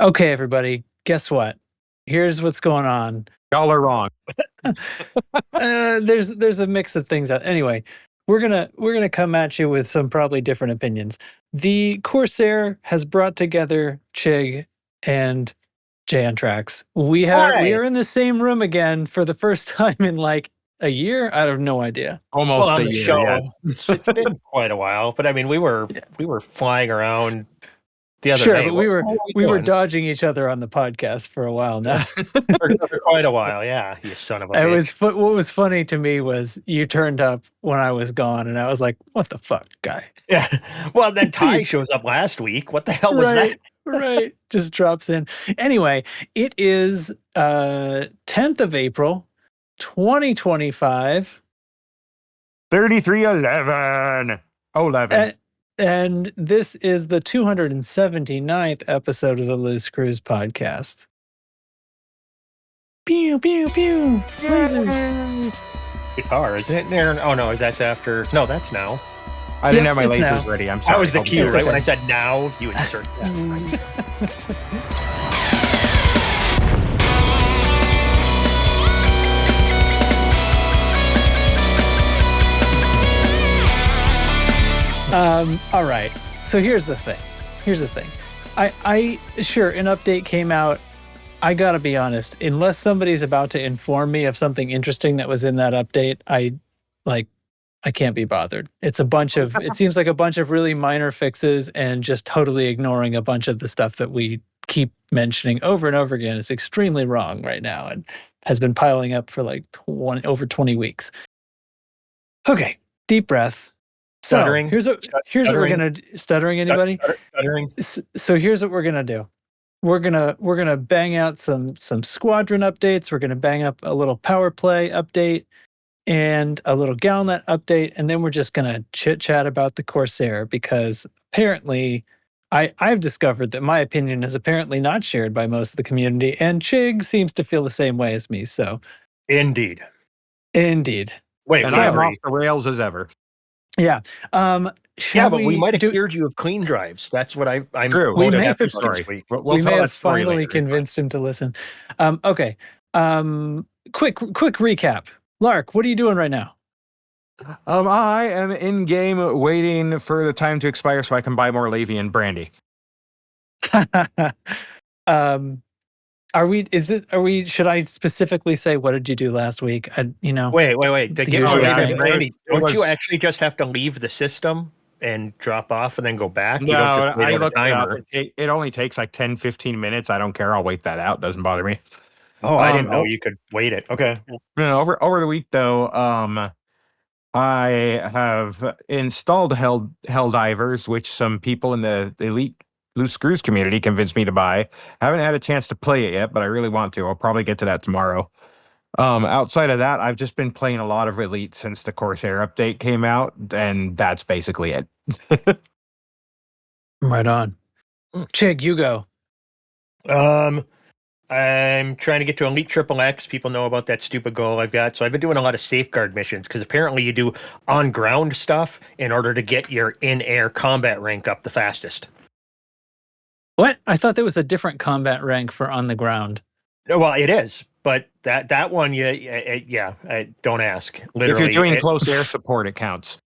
Okay, everybody, guess what? Here's what's going on. Y'all are wrong. There's a mix of things. Anyway, we're gonna come at you with some probably different opinions. The Corsair has brought together Chig and Jantrax. We are in the same room again for the first time in like a year. I have no idea. Almost a year. Show, Yeah. it's been quite a while, but I mean, we were flying around the other Sure, day. but we were dodging each other on the podcast for a while now. for quite a while, yeah. You son of a bitch. What was funny to me was you turned up when I was gone, and I was like, "What the fuck, guy?" Yeah. Well, then Ty shows up last week. What the hell was that? Right. Just drops in. Anyway, it is 10th of April, 2025. 3311. 11. And this is the 279th episode of the Loose Cruise podcast. Pew, pew, pew. Lasers. Guitar, isn't it there? Oh, no, that's after. No, that's now. I didn't have my lasers ready. I'm sorry. That was the cue, right? okay. When I said now, you insert that. All right. So here's the thing. I sure an update came out. I gotta be honest. Unless somebody's about to inform me of something interesting that was in that update, I can't be bothered. It seems like a bunch of really minor fixes and just totally ignoring a bunch of the stuff that we keep mentioning over and over again is extremely wrong right now and has been piling up for like over 20 weeks. Okay, deep breath. Stuttering. So here's what we're gonna stuttering. Anybody? Stuttering. So here's what we're gonna do. We're gonna bang out some squadron updates. We're gonna bang up a little PowerPlay update and a little Galnet update, and then we're just gonna chit chat about the Corsair because apparently I've discovered that my opinion is apparently not shared by most of the community, and Chig seems to feel the same way as me. So Indeed. And Wait, I'm off the rails as ever. Yeah. But we might have cleared you of clean drives. That's what I'm True. We may have have- story. we may have finally convinced him to listen. Okay. Quick recap. Lark, what are you doing right now? I am in game waiting for the time to expire so I can buy more Lavian brandy. Should I specifically say what did you do last week? Wait. To get usual thing. Randy, don't you actually just have to leave the system and drop off and then go back? No, you don't just wait I on a looked it up. timer. It only takes like 10-15 minutes. I don't care. I'll wait that out. Doesn't bother me. Oh, I didn't know you could wait it. Okay. Over the week though, I have installed Helldivers, which some people in the elite Loose Screws community convinced me to buy. I haven't had a chance to play it yet, but I really want to. I'll probably get to that tomorrow. Outside of that, I've just been playing a lot of Elite since the Corsair update came out, and that's basically it. Right on. Chig, you go. I'm trying to get to Elite Triple X. People know about that stupid goal I've got. So I've been doing a lot of safeguard missions because apparently you do on-ground stuff in order to get your in-air combat rank up the fastest. What? I thought there was a different combat rank for on the ground. Well, it is, but that one, don't ask. Literally, if you're doing close air support, it counts.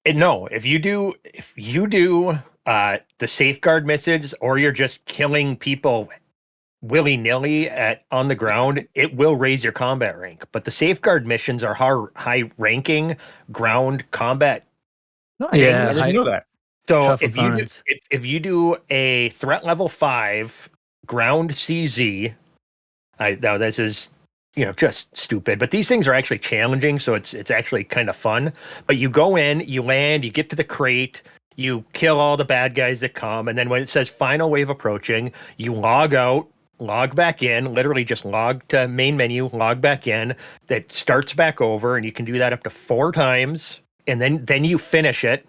No, if you do the safeguard missions, or you're just killing people willy-nilly on the ground, it will raise your combat rank. But the safeguard missions are high-ranking ground combat. Nice. Yeah, I didn't know that. So if you do a threat level 5 ground CZ, now this is just stupid, but these things are actually challenging, so it's actually kind of fun. But you go in, you land, you get to the crate, you kill all the bad guys that come, and then when it says final wave approaching, you log out, log back in, literally just log to main menu, log back in, that starts back over, and you can do that up to 4 times, and then you finish it.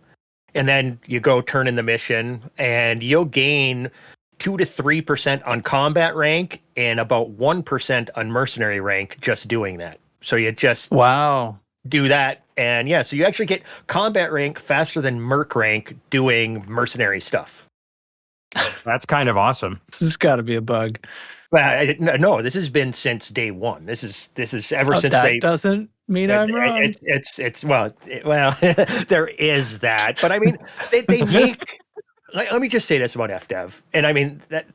And then you go turn in the mission, and you'll gain 2 to 3% on combat rank and about 1% on mercenary rank just doing that. So you just do that, and so you actually get combat rank faster than merc rank doing mercenary stuff. That's kind of awesome. This has got to be a bug. No, this has been since day one. This is ever since that they. doesn't mean I'm wrong. It's well, there is that, but I mean, they make. Let me just say this about FDev, and I mean that.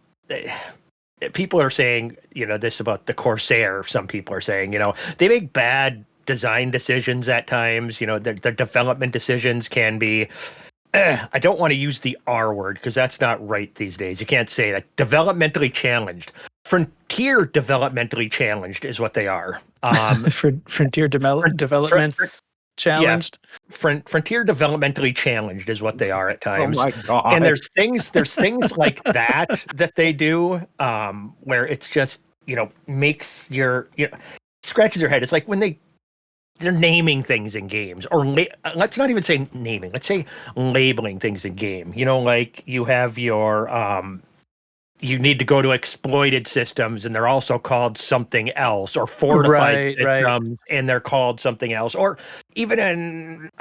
People are saying, this about the Corsair. Some people are saying, they make bad design decisions at times. Their development decisions can be. I don't want to use the R word because that's not right these days. You can't say that. Developmentally challenged. Frontier developmentally challenged is what they are. Frontier developments challenged. Yeah, frontier developmentally challenged is what they are at times. Oh my God. And there's things like that they do where it's just makes your scratches your head. It's like when they're naming things in games, or let's not even say naming. Let's say labeling things in game. Like you have your you need to go to exploited systems, and they're also called something else, or fortified systems, and they're called something else, or even in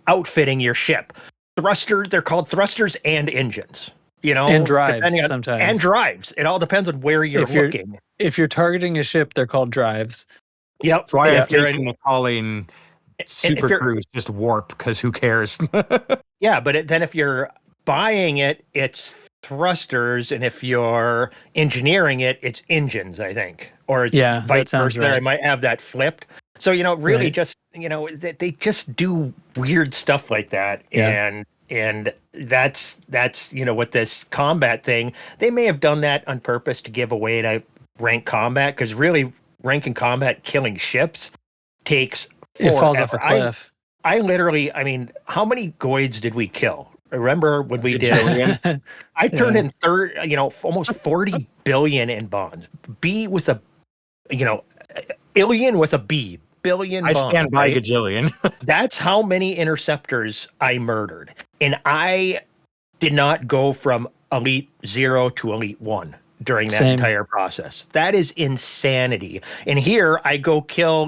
outfitting your ship, they're called thrusters and engines. And drives sometimes. And drives. It all depends on where you're looking. If you're targeting a ship, they're called drives. Yep. That's why I've taken calling super crews just warp, because who cares? Yeah, but then if you're buying it, it's thrusters, and if you're engineering it, it's engines, I think, or it's vice versa. Right. I might have that flipped. So really, just they just do weird stuff like that, and that's with this combat thing, they may have done that on purpose to give away to rank combat, because really ranking combat killing ships takes forever. It falls off a cliff. I mean, how many Goids did we kill? Remember when we did? I turned in almost 40 billion in bonds. B with a, illion with a B. Billion. I stand by gajillion. That's how many interceptors I murdered, and I did not go from Elite 0 to Elite 1 during that entire process. That is insanity. And here I go kill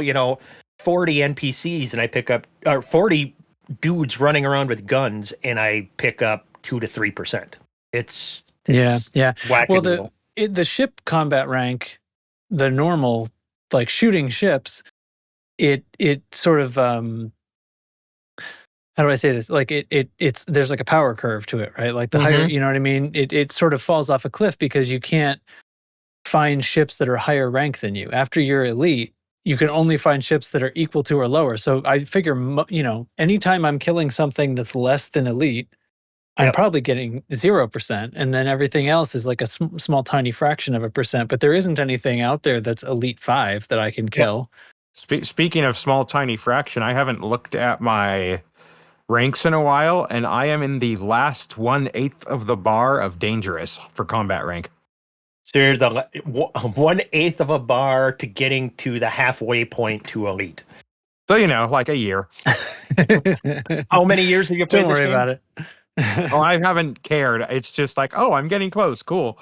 40 NPCs, and I pick up 40 dudes running around with guns, and I pick up 2 to 3%. It's well, the ship combat rank, the normal like shooting ships, it sort of how do I say this? Like it's there's like a power curve to it, right? Like the higher, you know what I mean? It sort of falls off a cliff because you can't find ships that are higher rank than you. After you're elite, you can only find ships that are equal to or lower. So I figure, anytime I'm killing something that's less than elite, I'm probably getting 0%. And then everything else is like a small, tiny fraction of a percent. But there isn't anything out there that's elite 5 that I can kill. Speaking of small, tiny fraction, I haven't looked at my ranks in a while, and I am in the last 1/8 of the bar of dangerous for combat rank. So you're the 1/8 of a bar to getting to the halfway point to elite. So like a year. How many years have you played? Don't worry about it. Well, I haven't cared. It's just like, I'm getting close. Cool.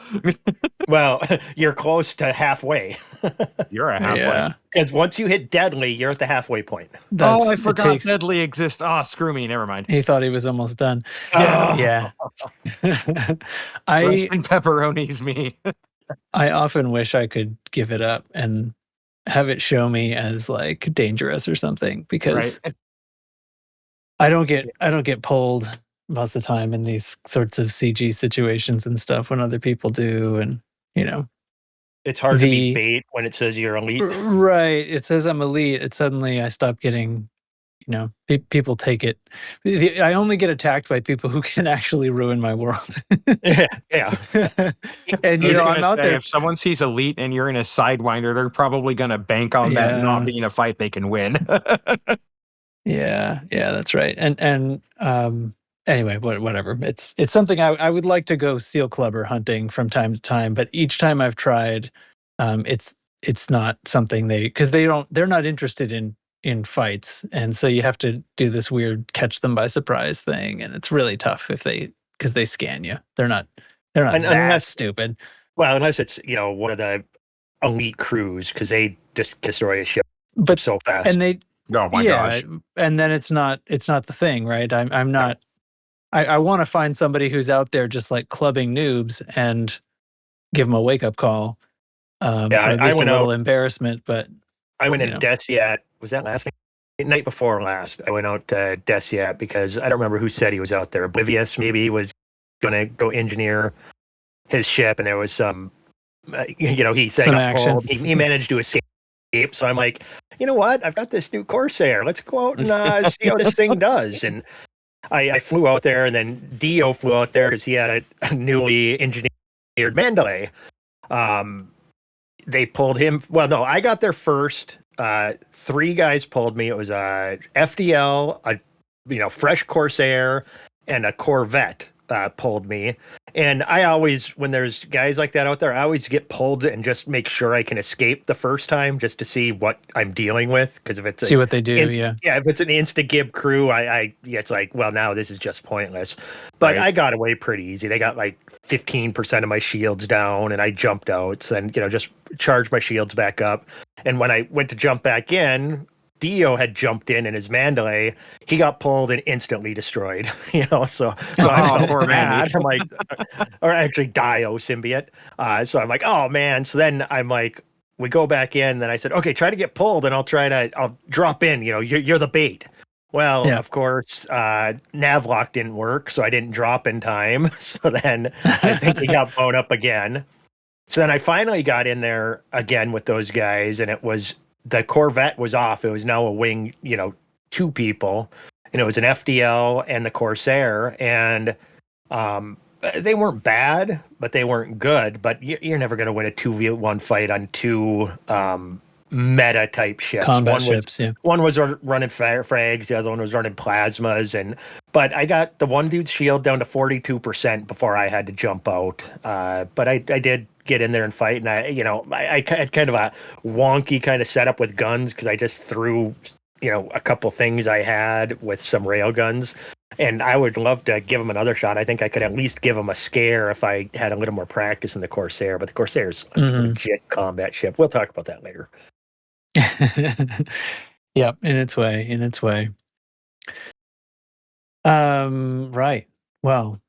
Well, you're close to halfway. You're a halfway. Because once you hit deadly, you're at the halfway point. I forgot deadly exists. Screw me. Never mind. He thought he was almost done. Yeah. Roast and pepperoni's me. I often wish I could give it up and have it show me as like dangerous or something, because I don't get pulled most of the time in these sorts of CG situations and stuff when other people do, and it's hard to be bait when it says you're elite. Right. It says I'm elite. It suddenly I stop getting, people take it. I only get attacked by people who can actually ruin my world. Yeah. And I'm out there. If someone sees elite and you're in a sidewinder, they're probably going to bank on that not being a fight they can win. Yeah, that's right. And anyway, whatever. It's something I would like to go seal clubber hunting from time to time, but each time I've tried, it's not something because they're not interested in fights, and so you have to do this weird catch them by surprise thing, and it's really tough because they scan you. They're not that stupid. Well, unless it's one of the elite crews, because they just destroy a ship so fast. And they oh my gosh. And then it's not the thing, right? I'm not I want to find somebody who's out there just like clubbing noobs and give them a wake up call, or at least a little embarrassment. But I went in Desiat. Was that last night before last? I went out to Desiat because I don't remember who said he was out there. Oblivious, maybe he was going to go engineer his ship, and there was some, he said some action. He managed to escape. So I'm like, you know what? I've got this new Corsair. Let's go out and see how this thing does. And I flew out there, and then Dio flew out there because he had a newly engineered Mandalay. They pulled him. Well, no, I got there first. 3 guys pulled me. It was a FDL, a fresh Corsair, and a Corvette pulled me. And I always, when there's guys like that out there, I always get pulled and just make sure I can escape the first time just to see what I'm dealing with. Because if it's see what they do, if it's an insta-gib crew, it's like, well, now this is just pointless. But I got away pretty easy. They got like 15% of my shields down, and I jumped out, and just charged my shields back up. And when I went to jump back in, Dio had jumped in his Mandalay. He got pulled and instantly destroyed. So I felt bad. I'm like, or actually Dio symbiote. So I'm like, oh man. So then I'm like, we go back in. Then I said, okay, try to get pulled, and I'll drop in. You're the bait. Well, of course, Navlock didn't work, so I didn't drop in time. So then I think we got blown up again. So then I finally got in there again with those guys, and it was. The Corvette was off. It was now a wing, 2 people, and it was an FDL and the Corsair, and they weren't bad, but they weren't good. But you're never going to win a 2v1 fight on 2 meta type ships. Combat ships, One was running frags, the other one was running plasmas, but I got the one dude's shield down to 42% before I had to jump out. But I did get in there and fight, and I had kind of a wonky kind of setup with guns because I just threw a couple things I had with some rail guns, and I would love to give him another shot. I think I could at least give him a scare if I had a little more practice in the Corsair, but the Corsair's a legit combat ship. We'll talk about that later. Yep, in its way. Right. Well.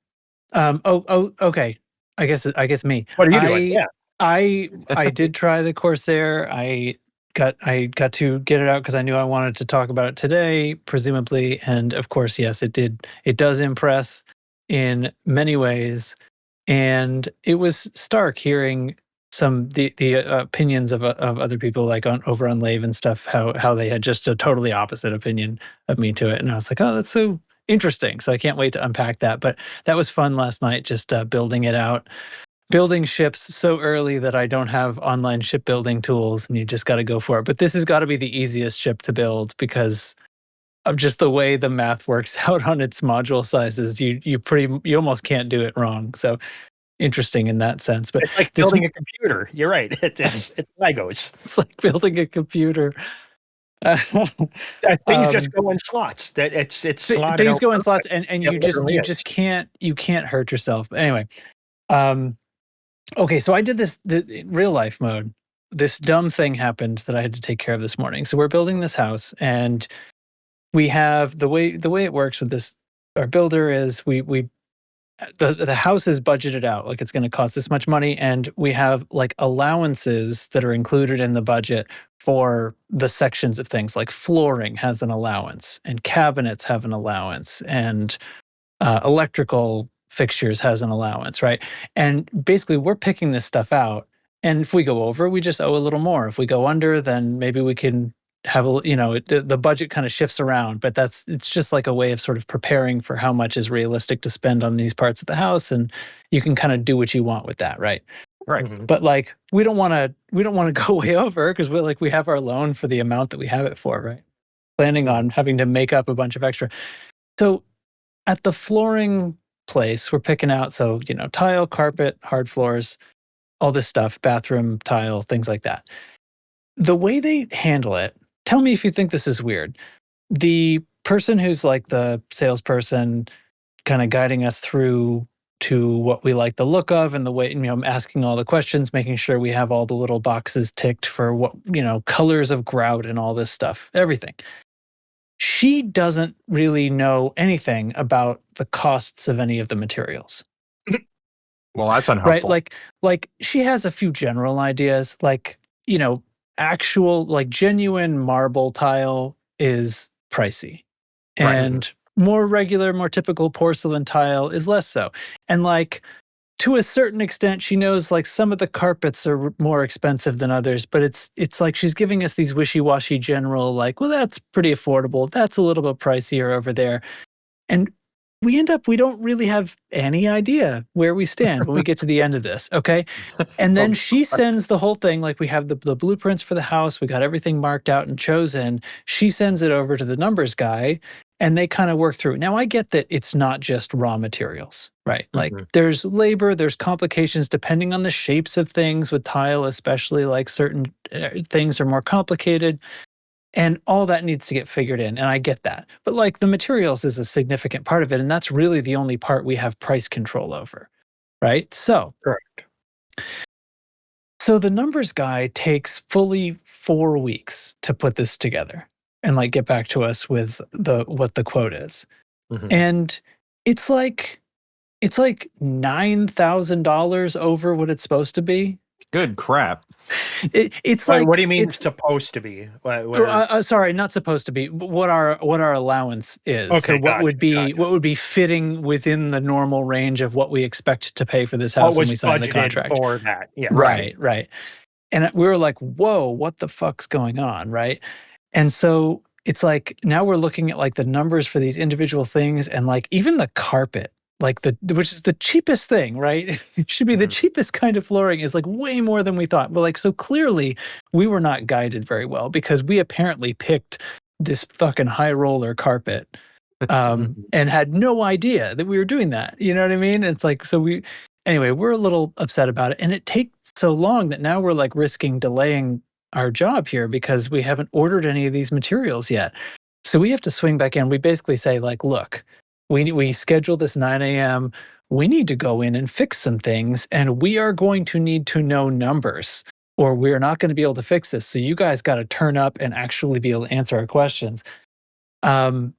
Okay. I guess me. What are you doing? Yeah. I did try the Corsair. I got to get it out because I knew I wanted to talk about it today, presumably, and of course, yes, it did. It does impress in many ways, and it was stark hearing the opinions of other people, like over on Lave and stuff, how they had just a totally opposite opinion of me to it, and I was like, oh, that's so interesting. So I can't wait to unpack that. But that was fun last night, just building it out. Building ships so early that I don't have online shipbuilding tools, and you just got to go for it. But this has got to be the easiest ship to build because of just the way the math works out on its module sizes. You almost can't do it wrong. So interesting in that sense. But it's like building a computer. You're right. It's Legos. It's like building a computer. Things just go in slots. It's slotted things out go in slots, perfect. and you just can't hurt yourself. But anyway. Okay, so I did this in real life mode. This dumb thing happened that I had to take care of this morning. So we're building this house, and we have the way it works with this. Our builder is the house is budgeted out, like it's going to cost this much money, and we have like allowances that are included in the budget for the sections of things. Like flooring has an allowance, and cabinets have an allowance, and electrical fixtures has an allowance, right? And basically we're picking this stuff out, and if we go over, we just owe a little more. If we go under, then maybe we can have the budget kind of shifts around, but it's just like a way of sort of preparing for how much is realistic to spend on these parts of the house, and you can kind of do what you want with that, right? Right. Mm-hmm. But like we don't want to go way over because we have our loan for the amount that we have it for, right? Planning on having to make up a bunch of extra. So at the flooring place, we're picking out, tile, carpet, hard floors, all this stuff, bathroom tile, things like that. The way they handle it, tell me if you think this is weird. The person who's like the salesperson kind of guiding us through to what we like the look of, and the way, asking all the questions, making sure we have all the little boxes ticked for what, colors of grout and all this stuff, everything. she doesn't really know anything about the costs of any of the materials. Well, that's unhelpful. Right? Like she has a few general ideas, like, actual, like genuine marble tile is pricey. And more regular, more typical porcelain tile is less so. And like, to a certain extent, she knows like some of the carpets are more expensive than others, but it's like she's giving us these wishy-washy general, like, well, that's pretty affordable. That's a little bit pricier over there. And we don't really have any idea where we stand when we get to the end of this, okay? And then she sends the whole thing, like we have the blueprints for the house, we got everything marked out and chosen. She sends it over to the numbers guy and they kind of work through. Now I get that it's not just raw materials, right? Like there's labor, there's complications depending on the shapes of things with tile, especially like certain things are more complicated. And all that needs to get figured in, and I get that. But like the materials is a significant part of it, and that's really the only part we have price control over, right? So, correct. So the numbers guy takes fully 4 weeks to put this together and like get back to us with what the quote is. And it's like $9,000 over what it's supposed to be. Good crap. It's like, what do you mean it's supposed to be? Sorry, not supposed to be. What our allowance is. Okay, so what would be fitting within the normal range of what we expect to pay for this house when we sign the contract for that? Yeah, right. And we were like, whoa, what the fuck's going on, right? And so it's like now we're looking at like the numbers for these individual things, and like even the carpet, like which is the cheapest thing, right? It should be the cheapest kind of flooring, is like way more than we thought. But like, so clearly we were not guided very well, because we apparently picked this fucking high roller carpet and had no idea that we were doing that. You know what I mean? It's like, anyway, we're a little upset about it. And it takes so long that now we're like risking delaying our job here because we haven't ordered any of these materials yet. So we have to swing back in. We basically say like, look, we schedule this 9 a.m. We need to go in and fix some things, and we are going to need to know numbers, or we're not going to be able to fix this. So you guys got to turn up and actually be able to answer our questions. So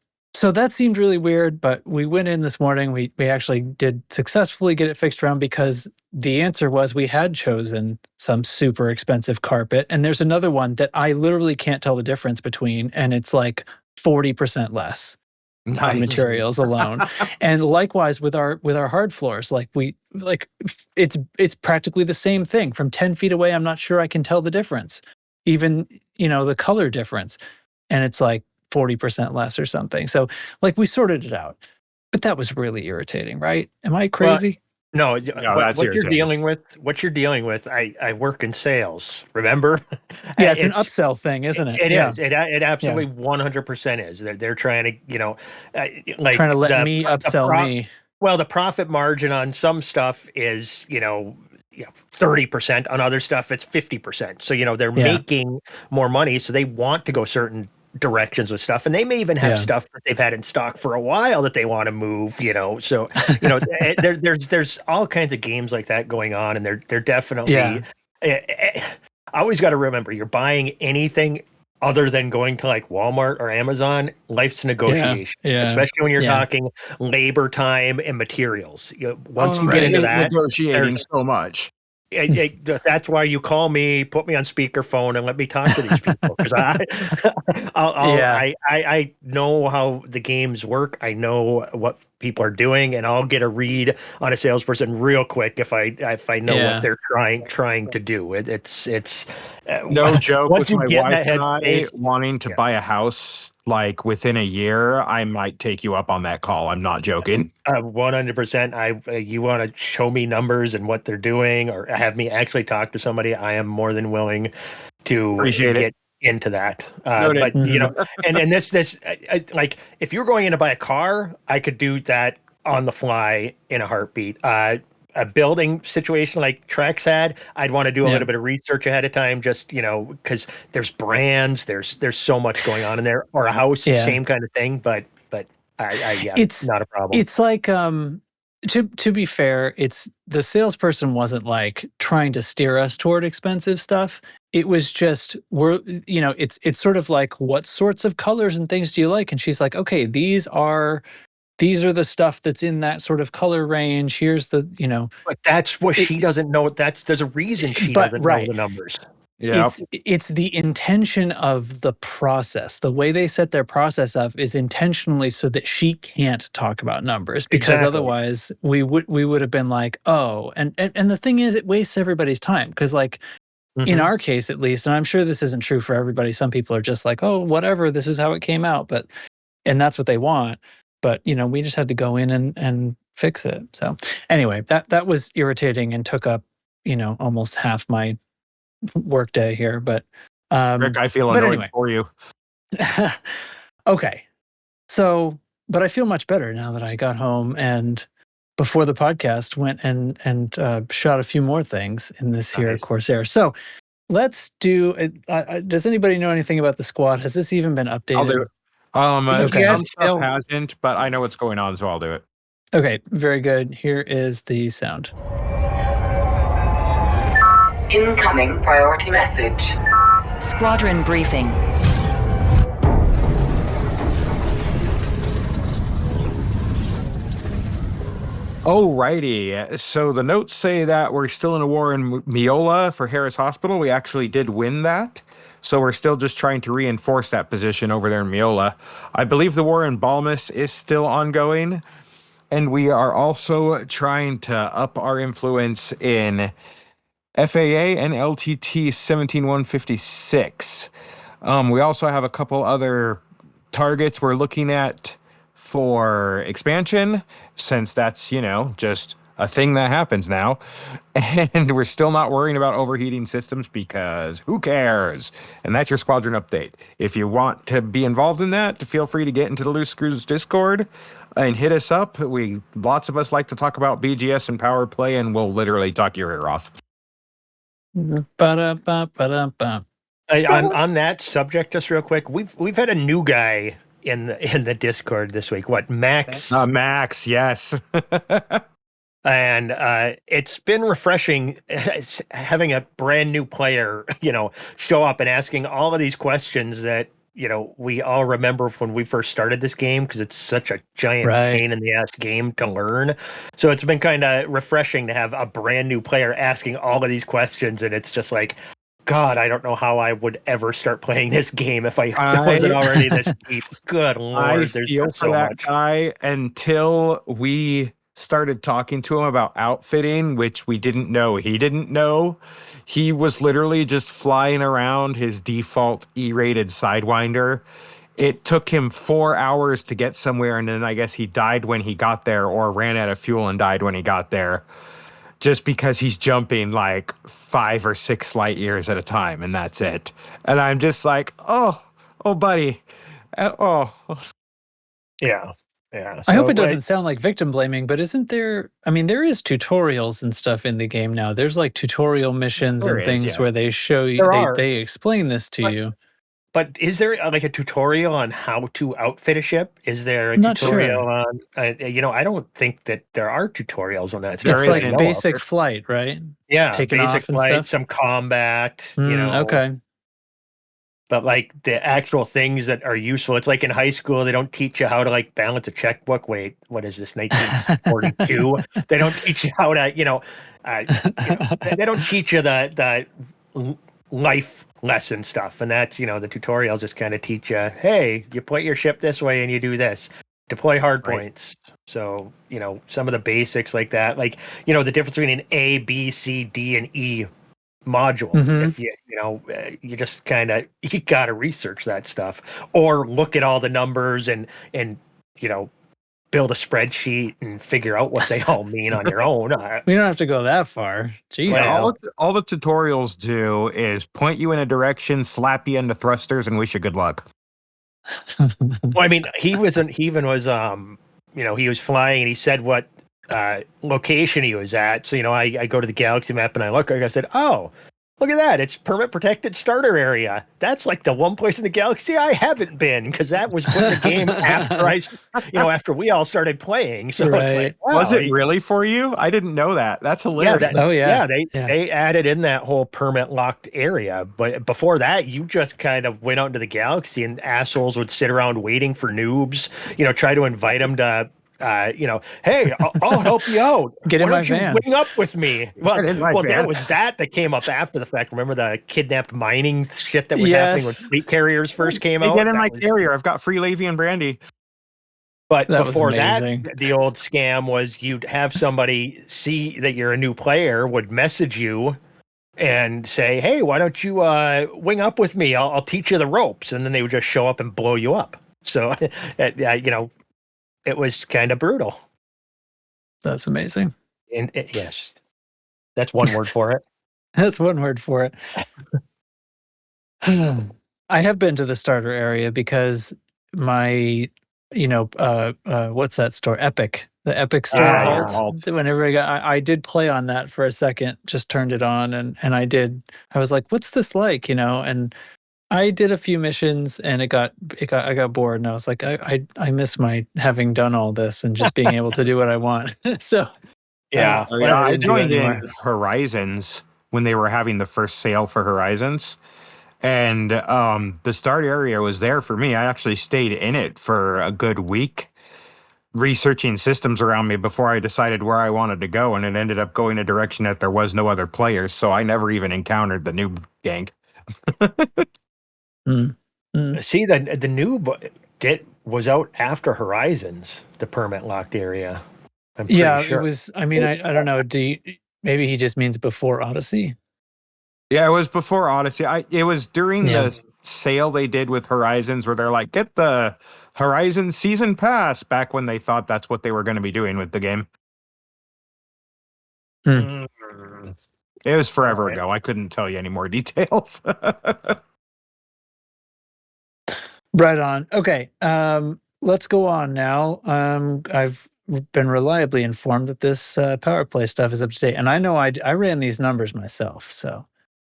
that seemed really weird, but we went in this morning. We actually did successfully get it fixed around, because the answer was we had chosen some super expensive carpet, and there's another one that I literally can't tell the difference between, and it's like 40% less. On materials alone. And likewise with our hard floors, it's practically the same thing. From 10 feet away, I'm not sure I can tell the difference, even the color difference, and it's like 40% less or something. So like we sorted it out, but that was really irritating, right? Am I crazy? No, that's what you're dealing with, I work in sales, remember? Yeah, it's an upsell thing, isn't it? It is. It absolutely 100% is. They're trying to, like trying to let me upsell me. Well, the profit margin on some stuff is, 30%. On other stuff, it's 50%. So, they're making more money. So they want to go certain directions with stuff, and they may even have stuff that they've had in stock for a while that they want to move, so there's all kinds of games like that going on, and they're definitely I always got to remember, you're buying anything other than going to like Walmart or Amazon, life's negotiation, especially when you're talking labor, time, and materials. Once you get into that, negotiating so much. That's why you call me, put me on speakerphone, and let me talk to these people, because I know how the games work. I know what people are doing, and I'll get a read on a salesperson real quick if I know what they're trying to do. It's no joke. With my wife and I wanting to buy a house like within a year, I might take you up on that call. I'm not joking. 100%. You want to show me numbers and what they're doing, or have me actually talk to somebody, I am more than willing to get into that. But and this like, if you're going in to buy a car, I could do that on the fly in a heartbeat. A building situation like Trex had, I'd want to do a little bit of research ahead of time, just because there's brands, there's so much going on in there. Or a house, same kind of thing, but it's not a problem. It's like to be fair, it's the salesperson wasn't like trying to steer us toward expensive stuff. It was just it's sort of like, what sorts of colors and things do you like? And she's like, okay, these are the stuff that's in that sort of color range. Here's the But that's what she doesn't know. There's a reason she doesn't know the numbers. Yeah. It's the intention of the process. The way they set their process up is intentionally so that she can't talk about numbers, because otherwise we would have been like, oh, and the thing is, it wastes everybody's time, because like in our case at least, and I'm sure this isn't true for everybody. Some people are just like, oh, whatever, this is how it came out, and that's what they want. But we just had to go in and fix it. So anyway, that was irritating and took up almost half my work day here, but Rick, I feel annoyed for you. Okay, so but I feel much better now that I got home and before the podcast went and shot a few more things in this here Corsair. So let's do it. Does anybody know anything about the squad? Has this even been updated? I'll do it. Okay. Some stuff hasn't, but I know what's going on, so I'll do it. Okay, very good. Here is the sound. Incoming priority message. Squadron briefing. Alrighty, so the notes say that we're still in a war in Miola for Harris Hospital. We actually did win that, so we're still just trying to reinforce that position over there in Miola. I believe the war in Balmus is still ongoing, and we are also trying to up our influence in FFA and LTT 17156. We also have a couple other targets we're looking at for expansion, since that's, just a thing that happens now. And we're still not worrying about overheating systems because who cares? And that's your squadron update. If you want to be involved in that, feel free to get into the Loose Screws Discord and hit us up. Lots of us like to talk about BGS and PowerPlay, and we'll literally talk your ear off. On that subject, just real quick, we've had a new guy in the Discord this week. What, Max? Max, yes. And it's been refreshing having a brand new player, show up and asking all of these questions that we all remember when we first started this game, because it's such a giant pain in the ass game to learn. So it's been kind of refreshing to have a brand new player asking all of these questions, and it's just like, God, I don't know how I would ever start playing this game if I wasn't already this deep. Good Lord, I there's feel so for that much. guy until we started talking to him about outfitting, which we didn't know he didn't know. He was literally just flying around his default E-rated Sidewinder. It took him 4 hours to get somewhere, and then I guess he died when he got there, or ran out of fuel and died when he got there, just because he's jumping like 5 or 6 light years at a time, and that's it. And I'm just like, oh, buddy. Yeah. I hope it doesn't sound like victim blaming, but isn't there? I mean, there is tutorials and stuff in the game now. There's like tutorial missions and things where they show you, they explain this to you. But is there like a tutorial on how to outfit a ship? Is there a tutorial on? I don't think that there are tutorials on that. It's like basic flight, right? Yeah, taking basic off and flight, stuff. some combat. Okay. But like the actual things that are useful, it's like in high school, they don't teach you how to like balance a checkbook. Wait, what is this, 1942? They don't teach you how to, they don't teach you the life lesson stuff. And that's, the tutorials just kind of teach you, hey, you point your ship this way and you do this. Deploy hard points. So, some of the basics like that, like, the difference between an A, B, C, D, and E module. If you just kind of, you got to research that stuff or look at all the numbers and build a spreadsheet and figure out what they all mean on your own. We don't have to go that far. Jesus. Well, all the tutorials do is point you in a direction, slap you into thrusters, and wish you good luck. Well, I mean, he was he was flying and he said what location he was at. So, I go to the galaxy map and I look, like I said, oh, look at that. It's permit protected starter area. That's like the one place in the galaxy I haven't been, because that was put in the game after we all started playing. So it's like, wow, was it really for you? I didn't know that. That's hilarious. They added in that whole permit locked area. But before that, you just kind of went out into the galaxy and assholes would sit around waiting for noobs, try to invite them to hey, I'll help you out. Get in my van. Wing up with me. Well, there was that came up after the fact. Remember the kidnapped mining shit that was happening when fleet carriers first came out? Get in my carrier. I've got free Lavian brandy. But before that, the old scam was you'd have somebody see that you're a new player, would message you and say, hey, why don't you wing up with me? I'll teach you the ropes. And then they would just show up and blow you up. So, it was kind of brutal. That's amazing. And yes, that's one word for it. That's one word for it. I have been to the starter area because my, what's that store? Epic. The Epic store. Whenever I did play on that for a second, just turned it on and I was like, what's this like? And I did a few missions and I got bored and I was like, I miss my having done all this and just being able to do what I want. So I joined in Horizons when they were having the first sale for Horizons, and the start area was there for me. I actually stayed in it for a good week, researching systems around me before I decided where I wanted to go, and it ended up going a direction that there was no other players, so I never even encountered the noob gang. See, the noob was out after Horizons, the permit locked area. I'm pretty sure. It was. I mean, I don't know. Maybe he just means before Odyssey? Yeah, it was before Odyssey. It was during the sale they did with Horizons, where they're like, get the Horizon Season Pass, back when they thought that's what they were going to be doing with the game. It was forever ago. I couldn't tell you any more details. Right on. Okay. Let's go on now. I've been reliably informed that this PowerPlay stuff is up to date. And I know I ran these numbers myself. So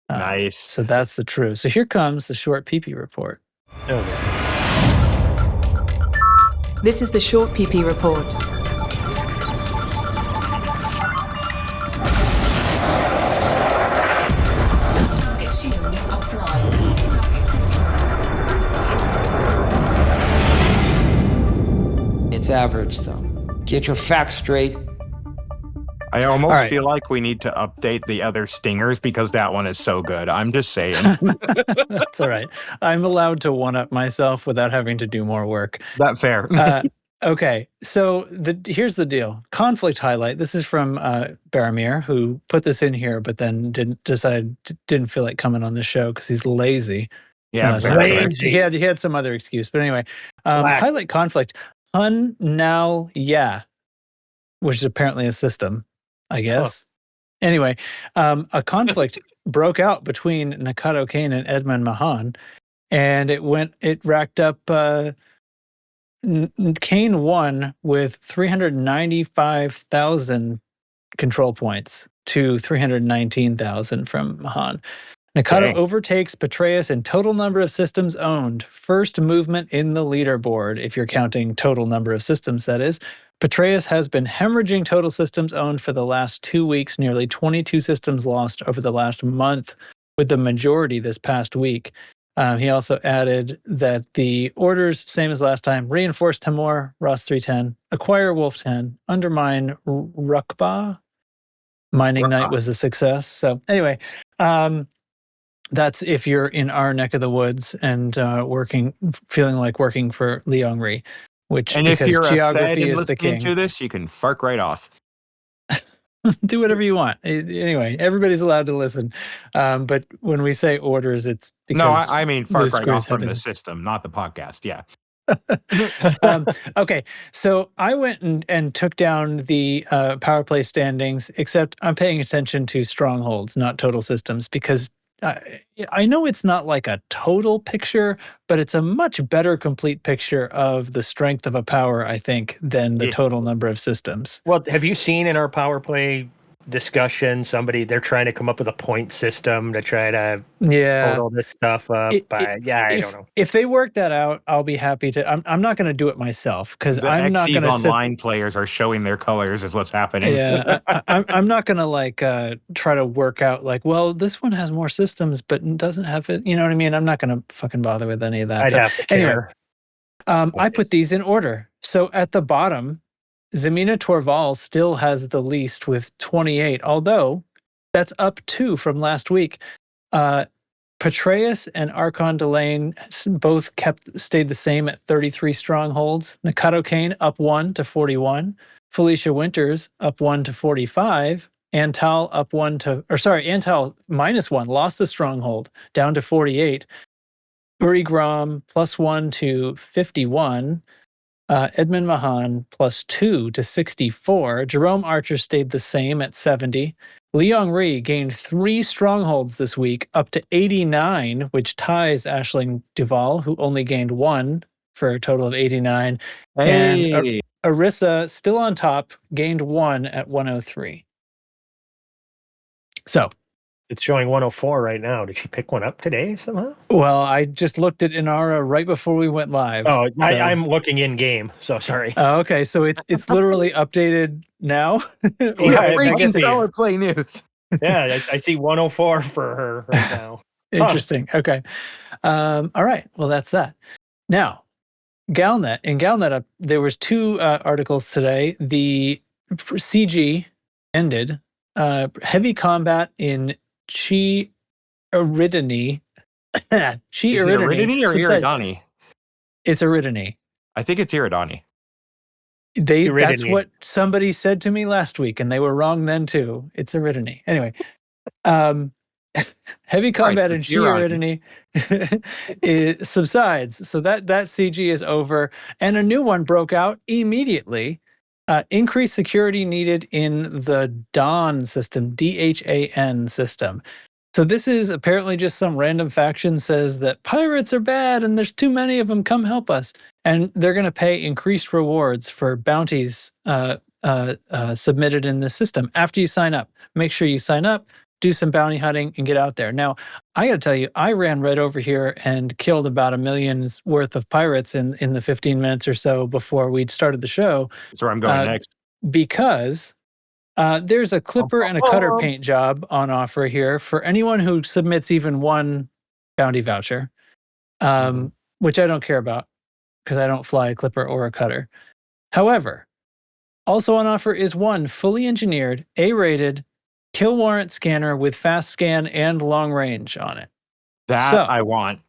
nice. So that's the truth. So here comes the short PP report. Okay. This is the short PP report. Target shields offline. Target destroyed. It's average, so get your facts straight. I almost feel like we need to update the other stingers because that one is so good. I'm just saying. That's all right. I'm allowed to one-up myself without having to do more work. That's fair. Okay, so here's the deal. Conflict highlight. This is from Baramir, who put this in here, but then didn't feel like coming on the show because he's lazy. Yeah, lazy. He had some other excuse, but anyway. Highlight conflict. Hun Now Yeah, which is apparently a system, I guess. Oh. Anyway, a conflict broke out between Nakato Kaine and Edmund Mahon, and it racked up. Kaine won with 395,000 control points to 319,000 from Mahon. Nakato overtakes Patreus in total number of systems owned. First movement in the leaderboard, if you're counting total number of systems, that is. Patreus has been hemorrhaging total systems owned for the last 2 weeks, nearly 22 systems lost over the last month, with the majority this past week. He also added that the orders, same as last time: reinforce Timor, Ross 310, acquire Wolf 10, undermine Rukba. Mining Knight was a success. So anyway, that's if you're in our neck of the woods and feeling like working for Yong-Rui, which, and if you're geography a Fed and is the king. listening to this, you can fark right off. Do whatever you want. Anyway, everybody's allowed to listen. But when we say orders, it's because I mean fark right off from the system, not the podcast. Yeah. Okay, so I went and took down the PowerPlay standings, except I'm paying attention to Strongholds, not total systems, because I know it's not like a total picture, but it's a much better complete picture of the strength of a power, I think, than the total number of systems. Well, have you seen in our PowerPlay discussion. They're trying to come up with a point system to try to Yeah. total this stuff up. I don't know. If they work that out, I'll be happy to. I'm not going to do it myself because The I'm not going to sit. online players are showing their colors is what's happening. Yeah, I'm not going to try to work out well, this one has more systems, but doesn't have it. You know what I mean? I'm not going to fucking bother with any of that. I'd have to care. Anyway, I put these in order. So at the bottom, Zemina Torval still has the least with 28, although that's up 2 from last week. Patreus and Archon Delaine both stayed the same at 33 strongholds. Nakato Kaine up 1 to 41. Felicia Winters up 1 to 45. Antal Antal -1, lost the stronghold, down to 48. Yuri Grom +1 to 51. Edmund Mahon +2 to 64. Jerome Archer stayed the same at 70. Yong-Rui gained 3 strongholds this week, up to 89, which ties Aisling Duval, who only gained 1 for a total of 89. Hey. And Arissa, still on top, gained 1 at 103. So it's showing 104 right now. Did she pick one up today somehow? Well, I just looked at Inara right before we went live. Oh, I'm looking in game, so sorry. Okay, so it's literally updated now. Freaking PowerPlay news. Yeah, I see 104 for her right now. Interesting. Okay. All right. Well, that's that. Now, Galnet. In Galnet, there was 2 articles today. The CG ended. Heavy combat in Chi Eridani. Is it Eridani or Iridani? It's Eridani. I think it's Iridani. That's what somebody said to me last week, and they were wrong then too. It's Eridani. Anyway, heavy combat in Chi Eridani subsides. So that CG is over, and a new one broke out immediately. Increased security needed in the DAN system, DHAN system. So this is apparently just some random faction says that pirates are bad and there's too many of them, come help us. And they're going to pay increased rewards for bounties submitted in the system after you sign up. Make sure you sign up, do some bounty hunting, and get out there. Now, I got to tell you, I ran right over here and killed about 1 million's worth of pirates in the 15 minutes or so before we'd started the show. That's where I'm going next. Because there's a clipper and a cutter paint job on offer here for anyone who submits even 1 bounty voucher, which I don't care about because I don't fly a clipper or a cutter. However, also on offer is 1 fully engineered, A-rated kill warrant scanner with fast scan and long range on it. I want.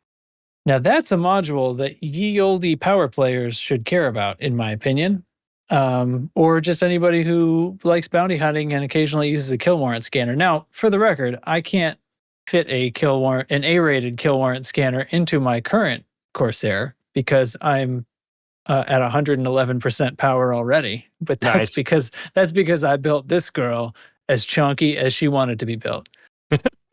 Now that's a module that ye olde power players should care about, in my opinion. Or just anybody who likes bounty hunting and occasionally uses a kill warrant scanner. Now, for the record, I can't fit an A-rated kill warrant scanner into my current Corsair because I'm at 111% power already. But that's because I built this girl as chunky as she wanted to be built,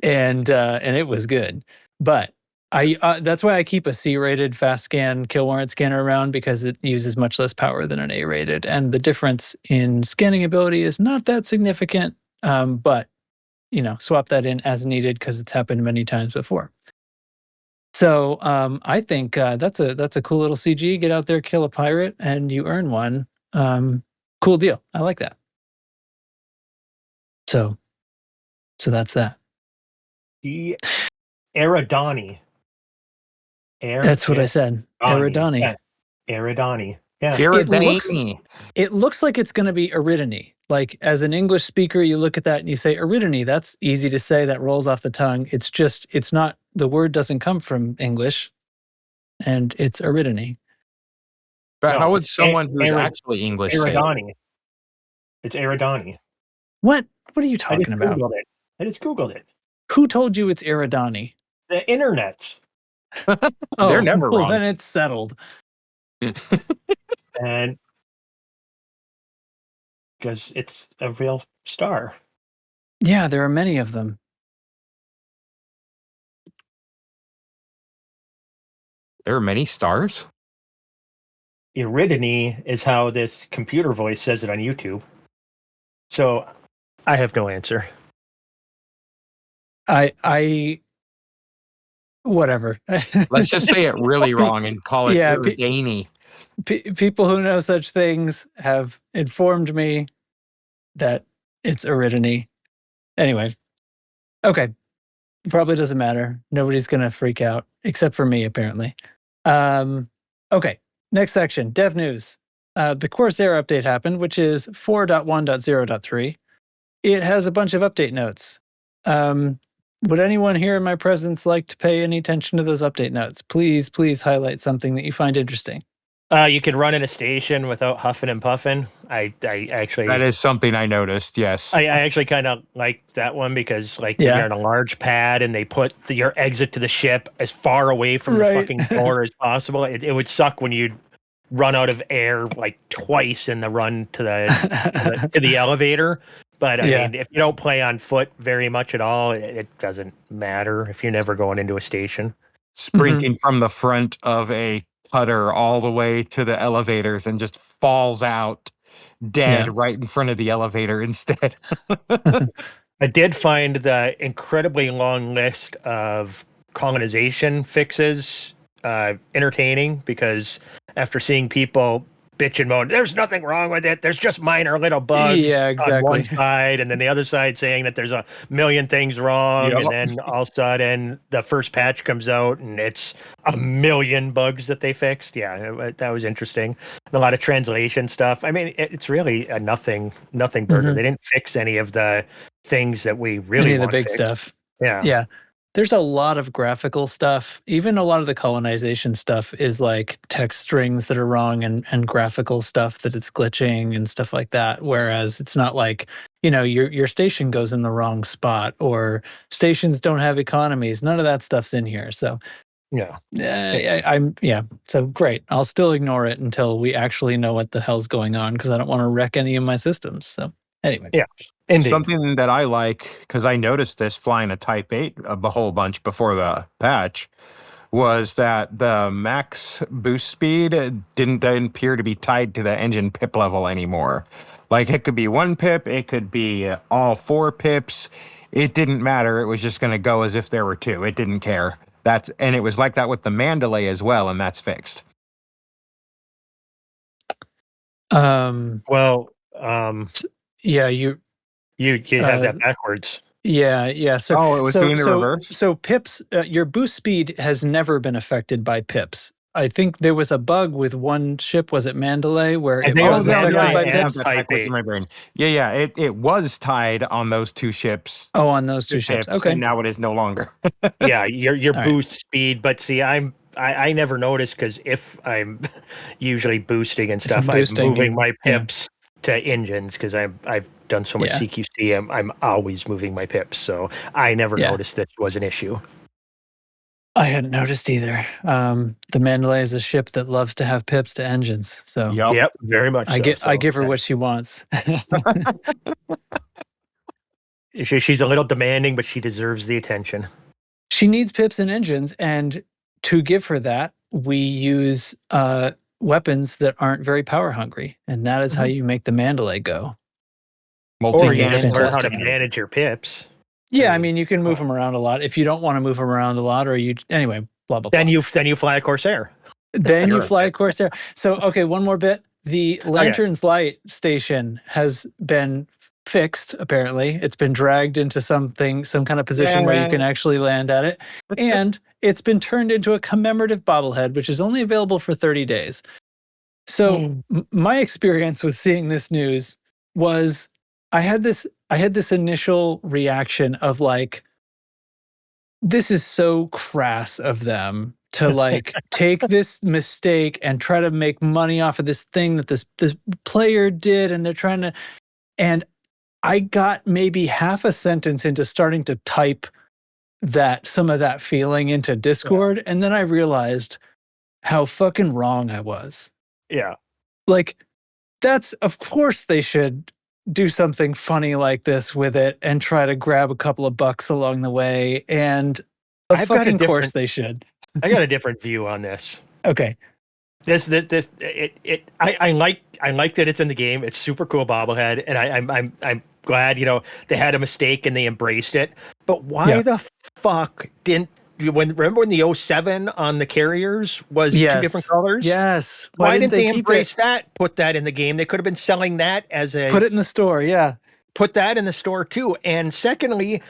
and it was good. But that's why I keep a C-rated fast scan kill warrant scanner around, because it uses much less power than an A-rated, and the difference in scanning ability is not that significant. But swap that in as needed because it's happened many times before. So I think that's a cool little CG. Get out there, kill a pirate, and you earn 1. Cool deal. I like that. So that's that. The Eridani. That's what I said. Eridani. Yeah. Eridani. Yeah. It looks like it's going to be Eridani. Like, as an English speaker, you look at that and you say Eridani. That's easy to say. That rolls off the tongue. It's not, the word doesn't come from English, and it's Eridani. But how would someone who's actually English say Eridani? It's Eridani. What are you talking about? I just Googled it. Who told you it's Eridani? The internet. They're never wrong. Then it's settled. And because it's a real star. Yeah, there are many of them. There are many stars? Eridani is how this computer voice says it on YouTube. So I have no answer. I whatever. Let's just say it really wrong and call it Yeah, Iridani. People who know such things have informed me that it's Eridani. Anyway, okay. Probably doesn't matter. Nobody's going to freak out, except for me, apparently. Okay, next section, dev news. The Corsair update happened, which is 4.1.0.3. It has a bunch of update notes. Would anyone here in my presence like to pay any attention to those update notes? Please highlight something that you find interesting. You can run in a station without huffing and puffing. I actually That is something I noticed. Yes. I actually kind of like that one because when Yeah. you're on a large pad and they put your exit to the ship as far away from the fucking door as possible, it would suck when you'd run out of air like twice in the run to the elevator. But I mean, if you don't play on foot very much at all, it doesn't matter if you're never going into a station. Sprinting from the front of a putter all the way to the elevators and just falls out dead right in front of the elevator instead. I did find the incredibly long list of colonization fixes entertaining because after seeing people bitch and moan, there's nothing wrong with it, there's just minor little bugs on one side, and then the other side saying that there's a million things wrong, and then all of a sudden the first patch comes out and it's a million bugs that they fixed. That was interesting. And a lot of translation stuff. I mean, it's really a nothing burger. They didn't fix any of the things that we really want the big fixed. Stuff. Yeah. There's a lot of graphical stuff. Even a lot of the colonization stuff is like text strings that are wrong and graphical stuff that it's glitching and stuff like that. Whereas it's not like, your station goes in the wrong spot or stations don't have economies. None of that stuff's in here. So So great. I'll still ignore it until we actually know what the hell's going on because I don't want to wreck any of my systems. So anyway. Yeah. Indeed. Something that I like, because I noticed this flying a Type 8 a whole bunch before the patch, was that the max boost speed didn't appear to be tied to the engine pip level anymore. Like, it could be 1 pip, it could be all 4 pips. It didn't matter. It was just going to go as if there were 2. It didn't care. And it was like that with the Mandalay as well, and that's fixed. You have that backwards. Yeah. So it was doing the reverse. So pips, your boost speed has never been affected by pips. I think there was a bug with one ship. Was it Mandalay where it was affected by pips? Backwards in my brain. Yeah. It was tied on those 2 ships. Oh, on those 2 ships. Okay. And now it is no longer. Yeah, your boost speed. But see, I never noticed because if I'm usually boosting and stuff, I'm moving my pips to engines because I've done so much CQC. I'm always moving my pips, so I never noticed that was an issue. I hadn't noticed either. The Mandalay is a ship that loves to have pips to engines, so yep, very much. I give her what she wants. She's a little demanding, but she deserves the attention. She needs pips and engines, and to give her that, we use weapons that aren't very power hungry, and that is how you make the Mandalay go. Or you just learn how to manage your pips. Yeah, I mean, you can move them around a lot. If you don't want to move them around a lot, anyway, blah, blah, blah. Then you fly a Corsair. Then you fly a Corsair. So, okay, one more bit. The Lantern's Light station has been fixed, apparently. It's been dragged into some kind of position where you can actually land at it. And it's been turned into a commemorative bobblehead, which is only available for 30 days. So my experience with seeing this news was I had this initial reaction of like, this is so crass of them to like take this mistake and try to make money off of this thing that this player did, and they're trying to. And I got maybe half a sentence into starting to type some of that feeling into Discord, and then I realized how fucking wrong I was. Yeah, like of course they should do something funny like this with it and try to grab a couple of bucks along the way. And of course they should. I got a different view on this. Okay. I like that it's in the game. It's super cool bobblehead, and glad, they had a mistake and they embraced it. But why the fuck didn't remember when the 07 on the carriers was two different colors? Yes. Why didn't they embrace that? Put that in the game. They could have been selling that as put it in the store. Yeah. Put that in the store too. And secondly,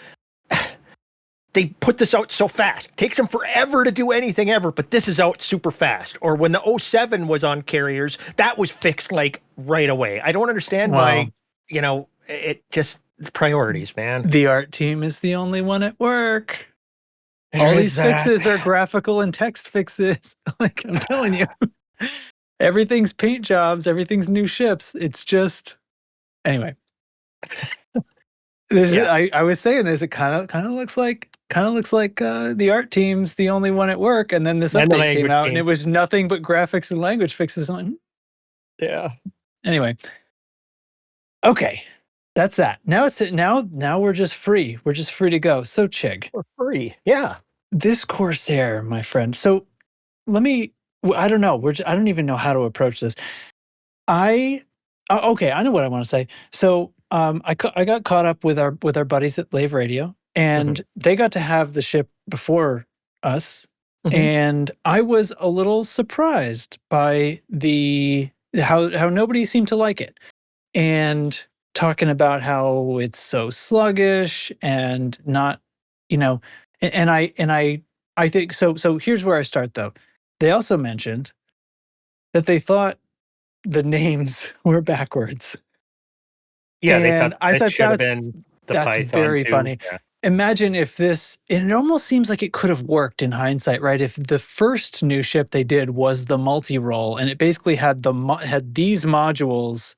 they put this out so fast. It takes them forever to do anything ever, but this is out super fast. Or when the 07 was on carriers, that was fixed like right away. I don't understand why, it just priorities, man. The art team is the only one at work. All these fixes are graphical and text fixes. Like I'm telling you, everything's paint jobs, everything's new ships. It's just anyway. This is, I was saying this. It kind of looks like the art team's the only one at work, and then this update came out, and it was nothing but graphics and language fixes. Yeah. Anyway, okay, that's that. Now now we're just free. We're just free to go. So Chig, we're free. Yeah. This Corsair, my friend. So let me. I don't know. I don't even know how to approach this. Okay, I know what I want to say. So I got caught up with our buddies at Lave Radio, and they got to have the ship before us, and I was a little surprised by how nobody seemed to like it, and talking about how it's so sluggish and not, and I think so. So here's where I start though. They also mentioned that they thought the names were backwards. Yeah, and I thought should have been the that's Python very too. funny. Yeah. Imagine if this, and it almost seems like it could have worked in hindsight, right? If the first new ship they did was the multi-role, and it basically had these modules,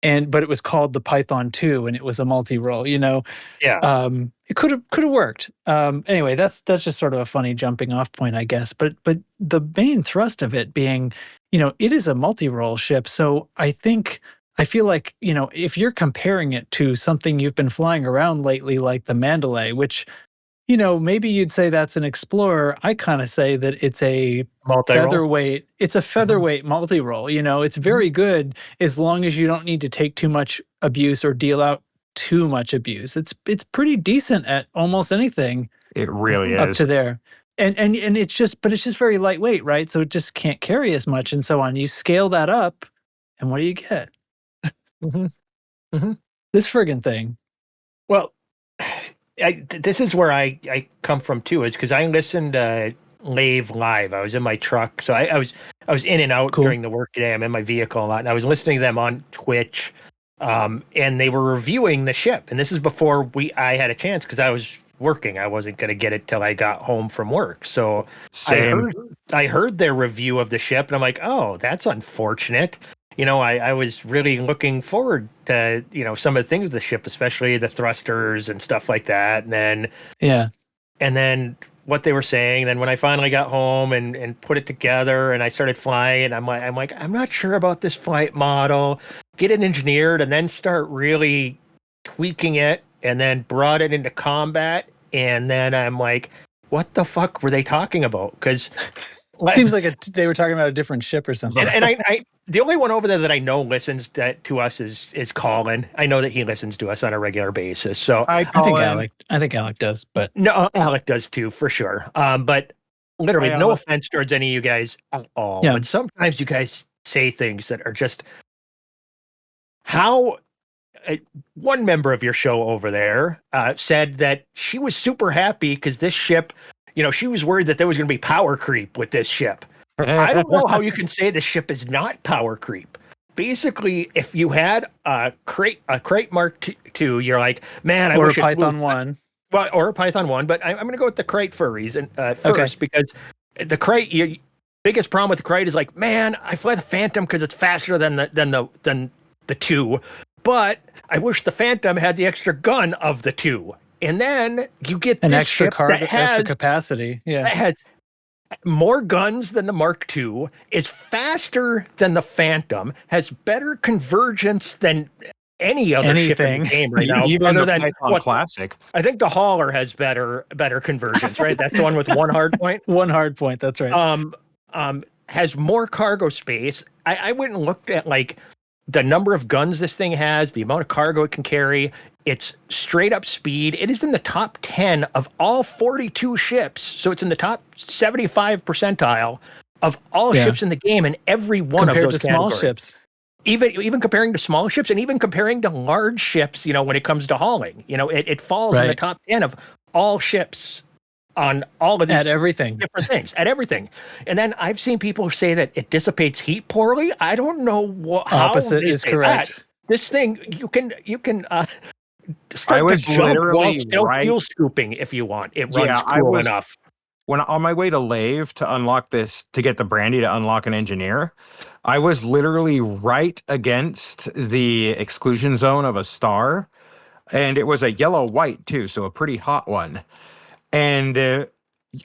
but it was called the Python 2, and it was a multi-role. Yeah. It could have worked. Anyway, that's just sort of a funny jumping off point, I guess. But the main thrust of it being, it is a multi-role ship, so I feel like, if you're comparing it to something you've been flying around lately, like the Mandalay, which, maybe you'd say that's an Explorer. I kind of say that it's a featherweight. It's a featherweight multi-role. It's very good as long as you don't need to take too much abuse or deal out too much abuse. It's pretty decent at almost anything. It really up is to there. And it's just very lightweight, right? So it just can't carry as much and so on. You scale that up, and what do you get? This friggin' thing. Well, this is where I come from too, is because I listened to Lave live. I was in my truck, so I was in and out during the workday. I'm in my vehicle a lot, and I was listening to them on Twitch, and they were reviewing the ship. And this is before I had a chance because I was working. I wasn't going to get it till I got home from work. So I heard their review of the ship, and I'm like, oh, that's unfortunate. I was really looking forward to, some of the things with the ship, especially the thrusters and stuff like that. And then what they were saying. Then when I finally got home and put it together and I started flying, I'm like, I'm not sure about this flight model. Get it engineered and then start really tweaking it, and then brought it into combat. And then I'm like, what the fuck were they talking about? Because seems like they were talking about a different ship or something. And I the only one over there that I know listens to us is Colin. I know that he listens to us on a regular basis. So I think Alec does, but no, Alec does too for sure. But literally, no offense towards any of you guys at all. Yeah. But sometimes you guys say things that are just how. One member of your show over there said that she was super happy because this ship, she was worried that there was going to be power creep with this ship. I don't know how you can say the ship is not power creep. Basically, if you had a crate Mark II, you're like, man, I wish a Python 1. Well, or a Python 1, but I'm going to go with the crate for a reason first, because the crate, your biggest problem with the crate is like, man, I fly the Phantom because it's faster than the 2, but I wish the Phantom had the extra gun of the 2. And then you get an this extra ship cargo, that has, extra capacity. Yeah, that has more guns than the Mark II, is faster than the Phantom, has better convergence than any other ship in the game right now. Even other the than Python Classic. I think the Hauler has better convergence, right? That's the one with one hard point. One hard point. That's right. Has more cargo space. I went and looked at like the number of guns this thing has, the amount of cargo it can carry, its straight up speed. It is in the top 10 of all 42 ships. So it's in the top 75 percentile of all ships in the game, and every one compared of those to small categories. ships. Even comparing to small ships, and even comparing to large ships, when it comes to hauling, it falls in the top 10 of all ships on all of these at everything, different things, at everything. And then I've seen people say that it dissipates heat poorly. I don't know how opposite they is say correct. that. This thing, you can start I was to jump while literally still right- fuel scooping if you want. It runs Yeah, I cool was- enough. When on my way to Lave to unlock this, to get the brandy to unlock an engineer, I was literally right against the exclusion zone of a star, and it was a yellow-white too, so a pretty hot one. And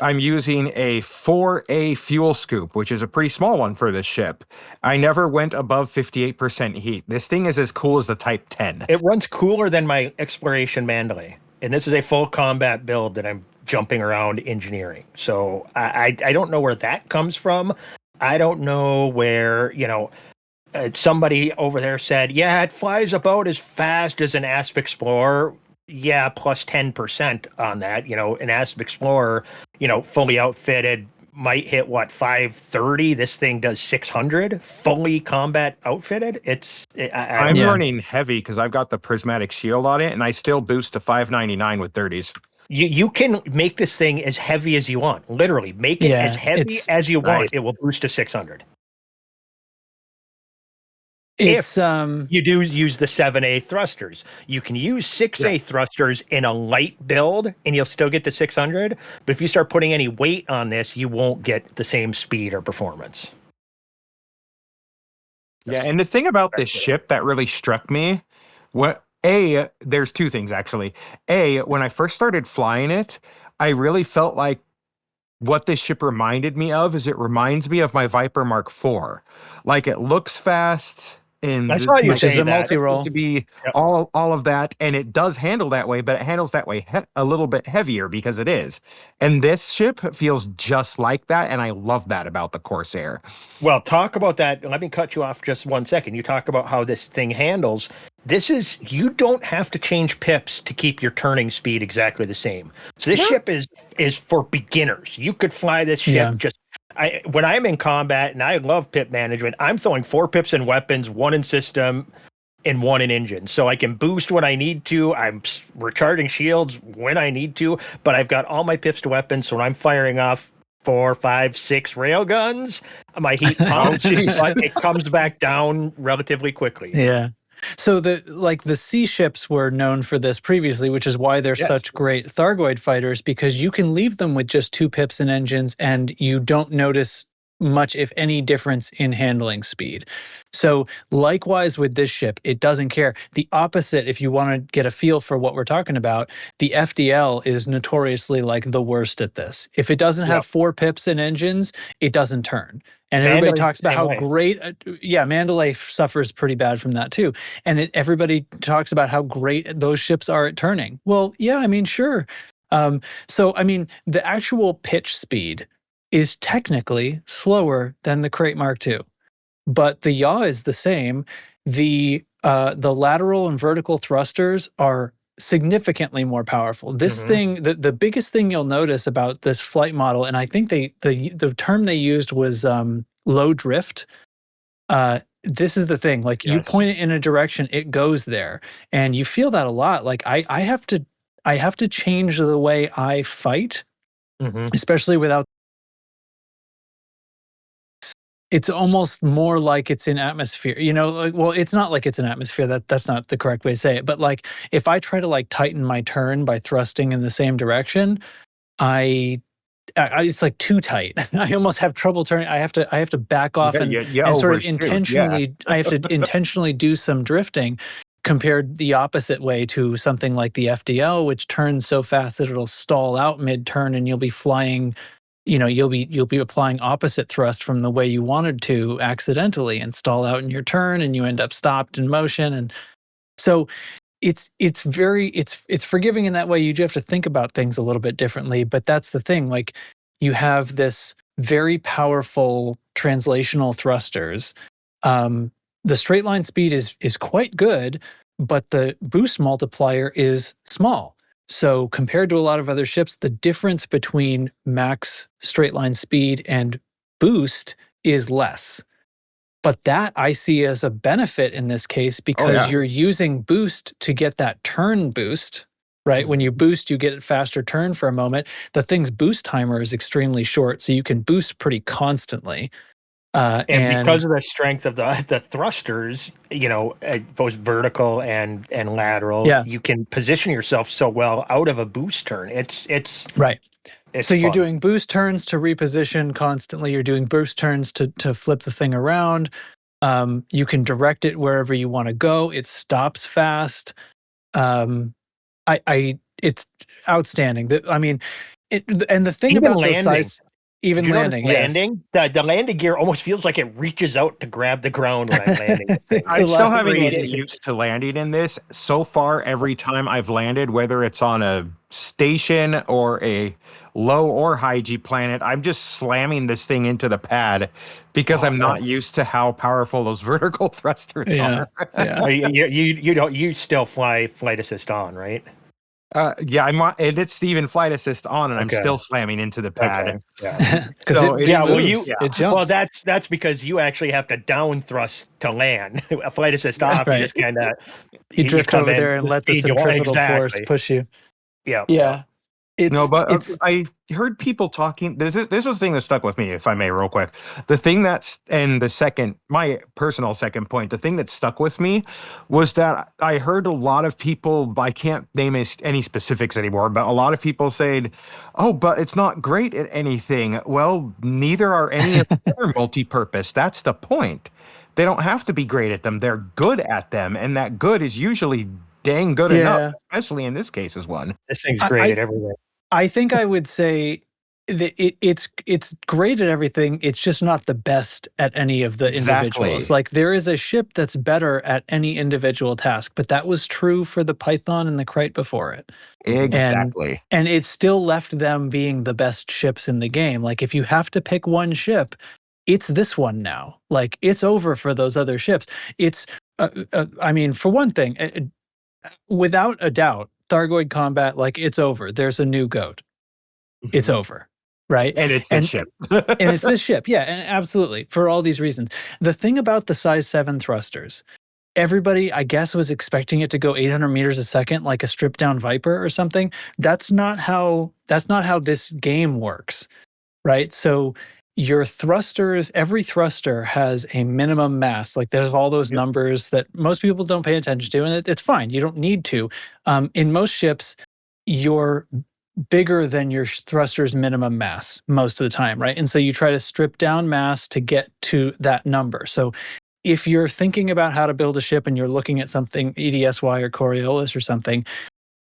I'm using a 4A fuel scoop, which is a pretty small one for this ship. I never went above 58% heat. This thing is as cool as the Type 10. It runs cooler than my Exploration Mandalay, and this is a full combat build that I'm jumping around engineering. So I don't know where that comes from. I don't know where, somebody over there said, yeah, it flies about as fast as an Asp Explorer. Yeah, plus 10% on that. An Asp Explorer, fully outfitted might hit 530. This thing does 600 fully combat outfitted. I'm running heavy because I've got the prismatic shield on it, and I still boost to 599 with 30s. You can make this thing as heavy as you want. Literally, make it as heavy as you want. Nice. It will boost to 600. It's you do use the 7A thrusters. You can use 6A thrusters in a light build, and you'll still get to 600. But if you start putting any weight on this, you won't get the same speed or performance. Yeah, and the thing about this ship that really struck me, there's two things actually. When I first started flying it, I really felt like what this ship reminded me of is it reminds me of my Viper Mark IV. Like, it looks fast, and I saw you which is say a that. multi-role. to be all of that, and it does handle that way, but it handles that way a little bit heavier because it is. And this ship feels just like that, and I love that about the Corsair. Well, talk about that. Let me cut you off just 1 second. You talk about how this thing handles. You don't have to change pips to keep your turning speed exactly the same. So this ship is for beginners. You could fly this ship when I'm in combat, and I love pip management, I'm throwing 4 pips in weapons, 1 in system, and 1 in engine. So I can boost when I need to. I'm recharging shields when I need to, but I've got all my pips to weapons. So when I'm firing off 4, 5, 6 railguns, my heat pumps, but it comes back down relatively quickly. Yeah. So the sea ships were known for this previously, which is why they're such great Thargoid fighters, because you can leave them with just 2 pips and engines and you don't notice much, if any, difference in handling speed. So likewise with this ship, it doesn't care. The opposite, if you want to get a feel for what we're talking about, the FDL is notoriously like the worst at this. If it doesn't have 4 pips and engines, it doesn't turn. And everybody talks about how great, Mandalay suffers pretty bad from that too. And everybody talks about how great those ships are at turning. Well, yeah, I mean, sure. So, I mean, the actual pitch speed is technically slower than the Crate Mark II, but the yaw is the same. The lateral and vertical thrusters are significantly more powerful. This thing, the biggest thing you'll notice about this flight model, and I think the term they used was low drift. This is the thing, like you point it in a direction, it goes there, and you feel that a lot. Like I have to change the way I fight, especially without. It's almost more like it's in atmosphere, well, it's not like it's an atmosphere, that's not the correct way to say it, but like if I try to like tighten my turn by thrusting in the same direction, it's like too tight. I almost have trouble turning. I have to back off and sort of intentionally, I have to intentionally do some drifting, compared the opposite way to something like the FDL, which turns so fast that it'll stall out mid-turn and you'll be flying, you'll be applying opposite thrust from the way you wanted to accidentally and stall out in your turn, and you end up stopped in motion. And so it's forgiving in that way. You do have to think about things a little bit differently, but that's the thing. Like, you have this very powerful translational thrusters the straight line speed is quite good, but the boost multiplier is small. So compared to a lot of other ships, the difference between max straight line speed and boost is less. But that I see as a benefit in this case because you're using boost to get that turn boost, right? When you boost, you get a faster turn for a moment. The thing's boost timer is extremely short, so you can boost pretty constantly. And because of the strength of the thrusters, both vertical and lateral, you can position yourself so well out of a boost turn. It's right. It's so you're fun. Doing boost turns to reposition constantly. You're doing boost turns to flip the thing around. You can direct it wherever you want to go. It stops fast. It's outstanding. And the thing Even about landing. those size. Even landing, landing, the landing gear almost feels like it reaches out to grab the ground when I'm landing. I'm still having to get used to landing in this. So far, every time I've landed, whether it's on a station or a low or high G planet, I'm just slamming this thing into the pad because I'm not used to how powerful those vertical thrusters are. Yeah. You still fly flight assist on, right? I'm on, and it's even flight assist on, and I'm still slamming into the pad. Okay. Yeah, because it jumps. Well, that's because you actually have to down thrust to land. A flight assist off, you just kind of you drift over there and let the centrifugal force push you. Yeah. I heard people talking. This was the thing that stuck with me, if I may, real quick. The thing my personal second point, the thing that stuck with me was that I heard a lot of people, I can't name any specifics anymore, but a lot of people saying, oh, but it's not great at anything. Well, neither are any of them multi-purpose. That's the point. They don't have to be great at them. They're good at them. And that good is usually dang good enough, especially in this case as one. This thing's great at everything. I think I would say that it's great at everything. It's just not the best at any of the individuals. Like there is a ship that's better at any individual task, but that was true for the Python and the Krite before it. Exactly. And it still left them being the best ships in the game. Like if you have to pick one ship, it's this one now. Like it's over for those other ships. It's, for one thing, without a doubt, Thargoid combat, like it's over. There's a new GOAT. It's over, right? And it's this ship. And it's this ship, yeah, and absolutely, for all these reasons. The thing about the size 7 thrusters, everybody, I guess, was expecting it to go 800 meters a second, like a stripped down Viper or something. That's not how this game works, right? So your thrusters, every thruster has a minimum mass. Like there's all those numbers that most people don't pay attention to, and it's fine. You don't need to. In most ships, you're bigger than your thruster's minimum mass most of the time, right? And so you try to strip down mass to get to that number. So if you're thinking about how to build a ship and you're looking at something EDSY or Coriolis or something,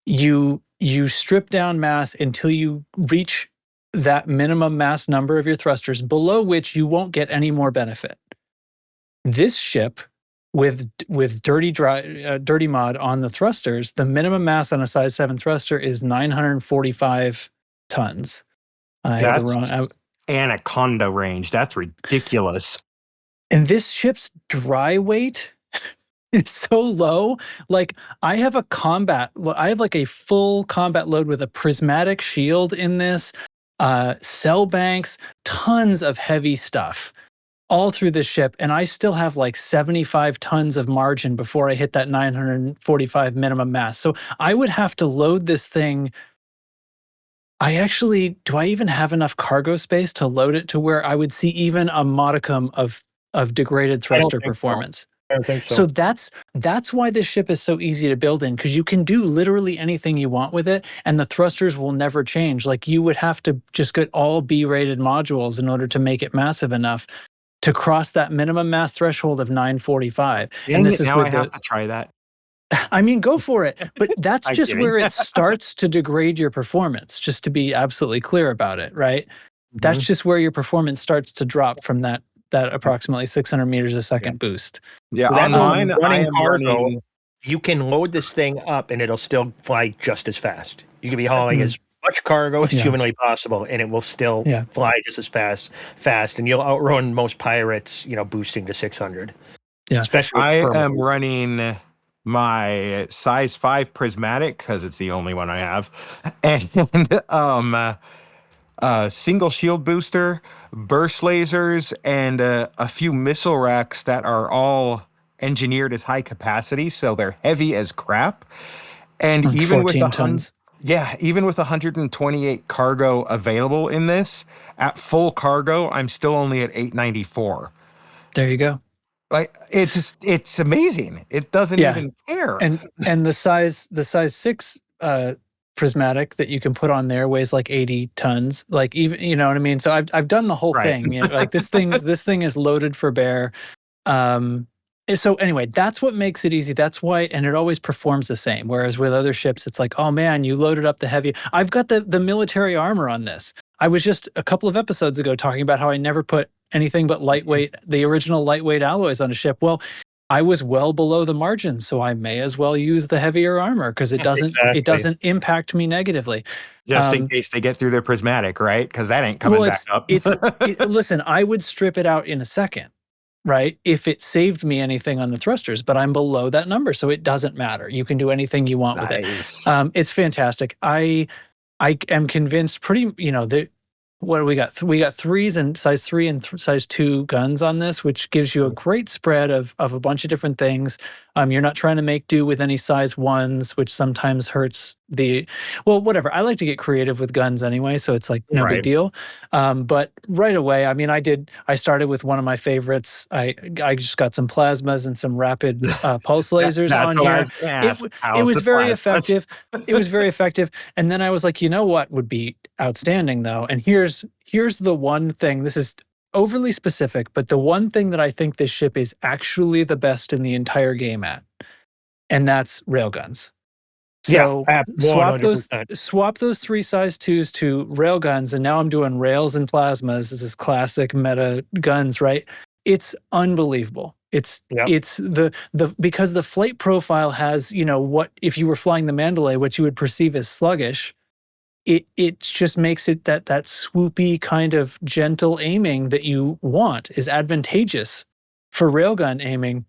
you strip down mass until you reach that minimum mass number of your thrusters, below which you won't get any more benefit. This ship, with dirty mod on the thrusters, the minimum mass on a size 7 thruster is 945 tons. That's Anaconda range. That's ridiculous. And this ship's dry weight is so low. Like I have like a full combat load with a prismatic shield in this. Cell banks, tons of heavy stuff all through this ship, and I still have like 75 tons of margin before I hit that 945 minimum mass. So I would have to load this thing. Do I even have enough cargo space to load it to where I would see even a modicum of degraded thruster performance? I don't think so. So that's why this ship is so easy to build in, because you can do literally anything you want with it, and the thrusters will never change. Like you would have to just get all B-rated modules in order to make it massive enough to cross that minimum mass threshold of 945. And this is now I have to try that. I mean, go for it. But that's just where it starts to degrade your performance, just to be absolutely clear about it, right? That's just where your performance starts to drop from that approximately 600 meters a second boost. Yeah, on mine, I am running. You can load this thing up and it'll still fly just as fast. You can be hauling as much cargo as humanly possible, and it will still fly just as fast. And you'll outrun most pirates, boosting to 600. Yeah. Especially I with am permanent. running my size 5 prismatic because it's the only one I have, and single shield booster, burst lasers, and a few missile racks that are all engineered as high capacity, so they're heavy as crap. And Like even with 14 tons. even with 128 cargo available in this, at full cargo, I'm still only at 894. There you go. Like it's amazing. It doesn't Yeah. even care. And the size 6 prismatic that you can put on there weighs like 80 tons. Like, even, you know what I mean? So I've done the whole Right. thing. You know, like this thing is loaded for bear. So anyway, that's what makes it easy. That's why, and it always performs the same. Whereas with other ships, it's like, oh man, you loaded up the heavy. I've got the military armor on this. I was just a couple of episodes ago talking about how I never put anything but lightweight, the original lightweight alloys on a ship. Well, I was well below the margin, so I may as well use the heavier armor because it doesn't impact me negatively. Just in case they get through their prismatic, right? Because that ain't coming back up. Listen, I would strip it out in a second, right? If it saved me anything on the thrusters, but I'm below that number, so it doesn't matter. You can do anything you want with it. It's fantastic. I am convinced pretty, what do we got? We got 3s and size 3 and size 2 guns on this, which gives you a great spread of a bunch of different things. You're not trying to make do with any size 1s, which sometimes hurts whatever. I like to get creative with guns anyway, so it's like no big deal. But right away, I mean, I started with one of my favorites. I just got some plasmas and some rapid pulse lasers on here. It was very effective. It was very effective. And then I was like, you know what would be outstanding though? And here's the one thing. This is overly specific, but the one thing that I think this ship is actually the best in the entire game at, and that's railguns. So swap those 3 size 2s to railguns, and now I'm doing rails and plasmas. This is classic meta guns, right? It's unbelievable. It's the because the flight profile has, what if you were flying the Mandalay, what you would perceive as sluggish. It just makes it that swoopy kind of gentle aiming that you want is advantageous for railgun aiming.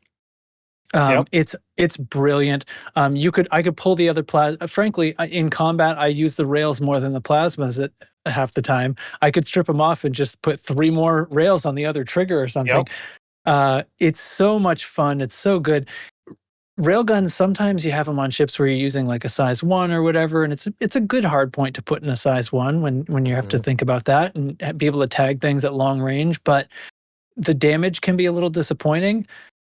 It's brilliant. I could pull the other frankly, in combat, I use the rails more than the plasmas at half the time. I could strip them off and just put 3 more rails on the other trigger or something. It's so much fun. It's so good. Railguns, sometimes you have them on ships where you're using like a size 1 or whatever, and it's a good hard point to put in a size 1 when you have to think about that and be able to tag things at long range, but the damage can be a little disappointing.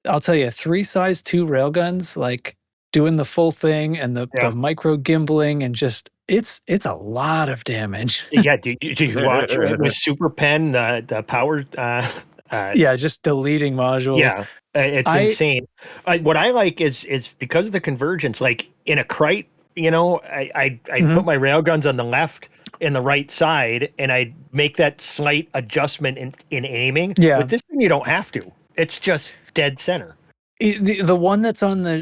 I'll tell you, 3 size 2 railguns, like doing the full thing and the micro gimbling and just it's a lot of damage. Do you watch it with Super Pen, the power? Just deleting modules. Yeah, it's insane. What I like is because of the convergence. Like in a Krite, I put my railguns on the left and the right side, and I make that slight adjustment in aiming. Yeah. With this thing, you don't have to. It's just dead center. The one that's under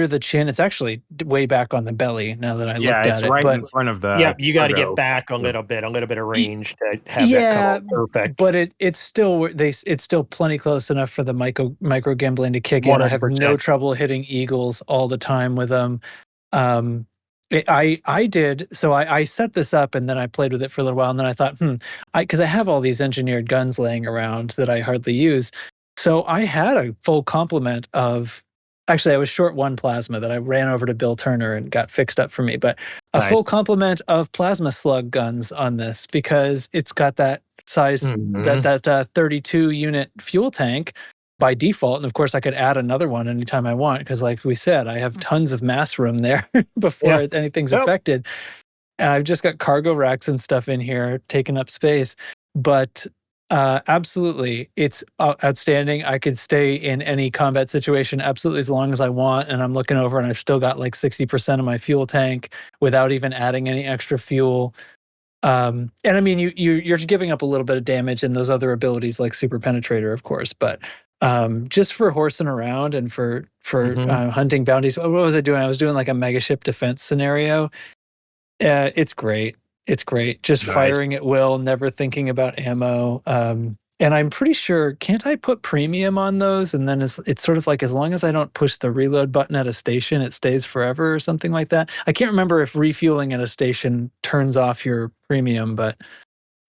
the chin, it's actually way back on the belly. Now that I looked at it, it's right in front of the. You got to get back a little bit of range to have that come out perfect. But it's still plenty close enough for the micro gimbling to kick in. I have no trouble hitting eagles all the time with them. I did, so I set this up and then I played with it for a little while, and then I thought, because I have all these engineered guns laying around that I hardly use. So I had a full complement of, actually I was short 1 plasma that I ran over to Bill Turner and got fixed up for me, but a full complement of plasma slug guns on this because it's got that size, that 32 unit fuel tank by default. And of course I could add another one anytime I want, because like we said, I have tons of mass room there before anything's affected. And I've just got cargo racks and stuff in here taking up space, but absolutely, it's outstanding. I could stay in any combat situation absolutely as long as I want, and I'm looking over and I've still got like 60% of my fuel tank without even adding any extra fuel. And I mean, you're giving up a little bit of damage in those other abilities like Super Penetrator, of course, but just for horsing around and for hunting bounties. What was I doing? I was doing like a megaship defense scenario. It's great. It's great. Just firing at will, never thinking about ammo. And I'm pretty sure, can't I put premium on those? And then it's sort of like, as long as I don't push the reload button at a station, it stays forever or something like that. I can't remember if refueling at a station turns off your premium, but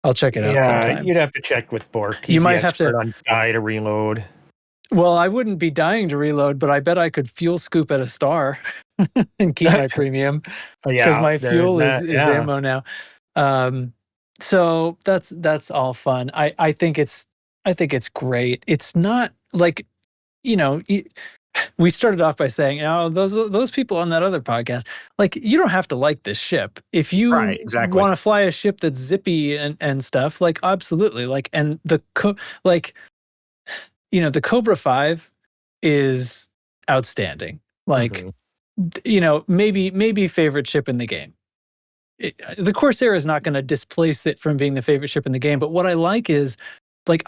I'll check it out sometime. You'd have to check with Bork. He's You might the have to expert on die to reload. Well, I wouldn't be dying to reload, but I bet I could fuel scoop at a star and keep my premium because my fuel is ammo now. So that's all fun. I think it's great. It's not like, we started off by saying, those people on that other podcast, like, you don't have to like this ship. If you Right, exactly. want to fly a ship that's zippy and stuff, like, absolutely. Like, and the Cobra 5 is outstanding. Like, maybe favorite ship in the game. The Corsair is not going to displace it from being the favorite ship in the game. But what I like is, like,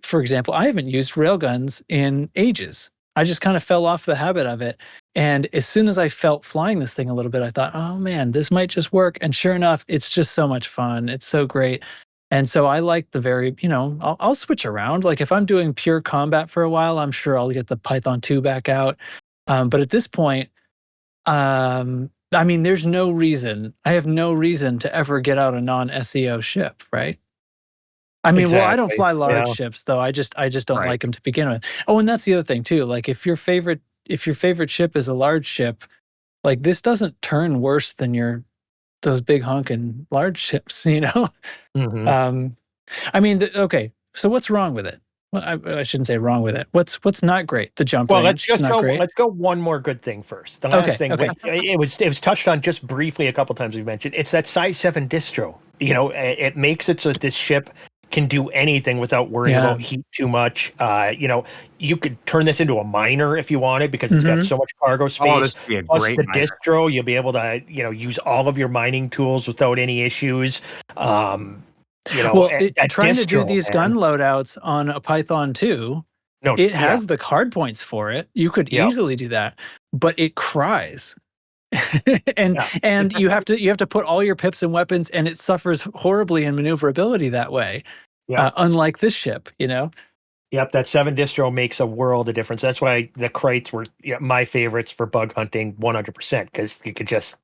for example, I haven't used railguns in ages. I just kind of fell off the habit of it. And as soon as I felt flying this thing a little bit, I thought, oh man, this might just work. And sure enough, it's just so much fun. It's so great. And so I like I'll switch around. Like, if I'm doing pure combat for a while, I'm sure I'll get the Python 2 back out. But at this point, there's no reason. I have no reason to ever get out a non-SEO ship, right? Well, I don't fly large ships though. I just don't like them to begin with. Oh, and that's the other thing too. Like, if your favorite ship is a large ship, like, this doesn't turn worse than those big honking large ships, Okay, so what's wrong with it? Well, I shouldn't say wrong with it. What's not great? The jump range. Let's go one more good thing first. The last thing, it was touched on just briefly a couple times. We mentioned it's that size 7 distro. It makes it so that this ship can do anything without worrying about heat too much. You could turn this into a miner if you wanted, because it's got so much cargo space. Oh, this would be a Plus great the miner. distro, you'll be able to use all of your mining tools without any issues. Trying distro, to do these gun loadouts on a Python 2, it has the hard points for it. You could easily do that, but it cries. and you have to put all your pips and weapons, and it suffers horribly in maneuverability that way. Unlike this ship, Yep, that 7 distro makes a world of difference. That's why the Krites were my favorites for bug hunting 100%, because you could just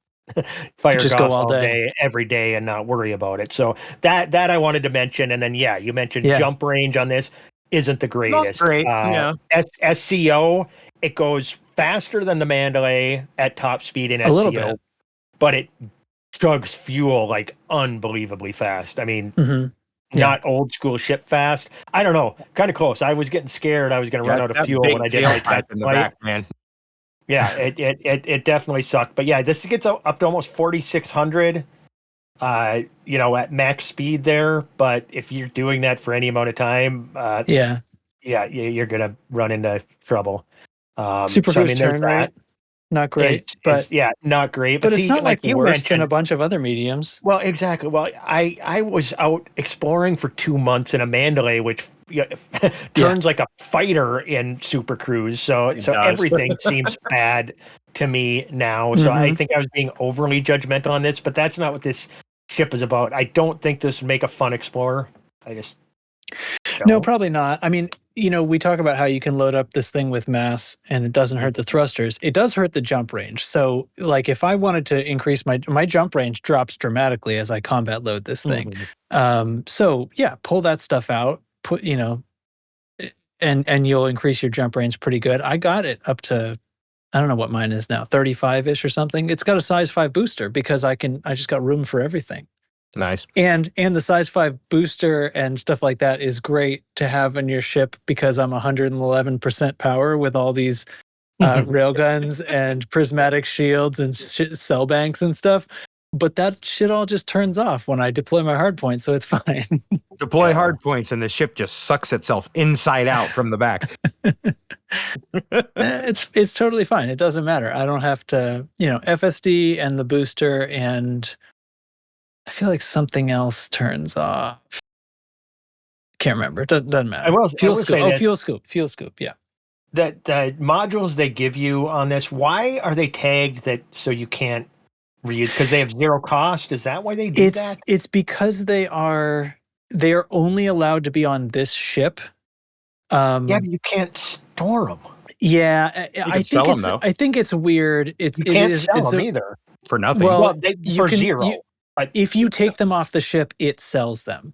fire just Gauss go all day, every day, and not worry about it. So that I wanted to mention. And then you mentioned jump range on this isn't the greatest. Not great. SCO, it goes faster than the Mandalay at top speed in SCO, a little bit, but it chugs fuel like unbelievably fast. Not old school ship fast. I don't know, kind of close. I was getting scared I was going to run out of fuel when I did my test in the back, man. Yeah, it definitely sucked. But this gets up to almost 4,600, at max speed there. But if you're doing that for any amount of time, you're gonna run into trouble. Supercruise turn rate, not great, not great. But it's not like worse than a bunch of other mediums. Well, exactly. Well, I was out exploring for 2 months in a Mandalay, which turns like a fighter in Super Cruise. So everything seems bad to me now. So I think I was being overly judgmental on this, but that's not what this ship is about. I don't think this would make a fun explorer. I just No, probably not. We talk about how you can load up this thing with mass and it doesn't hurt the thrusters. It does hurt the jump range. So, like, if I wanted to increase my jump range drops dramatically as I combat load this thing. Pull that stuff out, and you'll increase your jump range pretty good. I got it up to, I don't know what mine is now, 35-ish or something. It's got a size 5 booster because I just got room for everything. Nice. And the size 5 booster and stuff like that is great to have in your ship, because I'm 111% power with all these railguns and prismatic shields and cell banks and stuff. But that shit all just turns off when I deploy my hard points, so it's fine. Deploy hard points and the ship just sucks itself inside out from the back. It's totally fine. It doesn't matter. I don't have to, FSD and the booster, and I feel like something else turns off. Can't remember. It doesn't matter. Fuel scoop. Yeah. The modules they give you on this, why are they tagged that so you can't read? Because they have 0 cost? Is that why they do that? It's because they are they are only allowed to be on this ship. Yeah, but you can't store them. Yeah, I think it's weird. You can't sell them either for nothing. Well, for zero. If you take them off the ship, it sells them.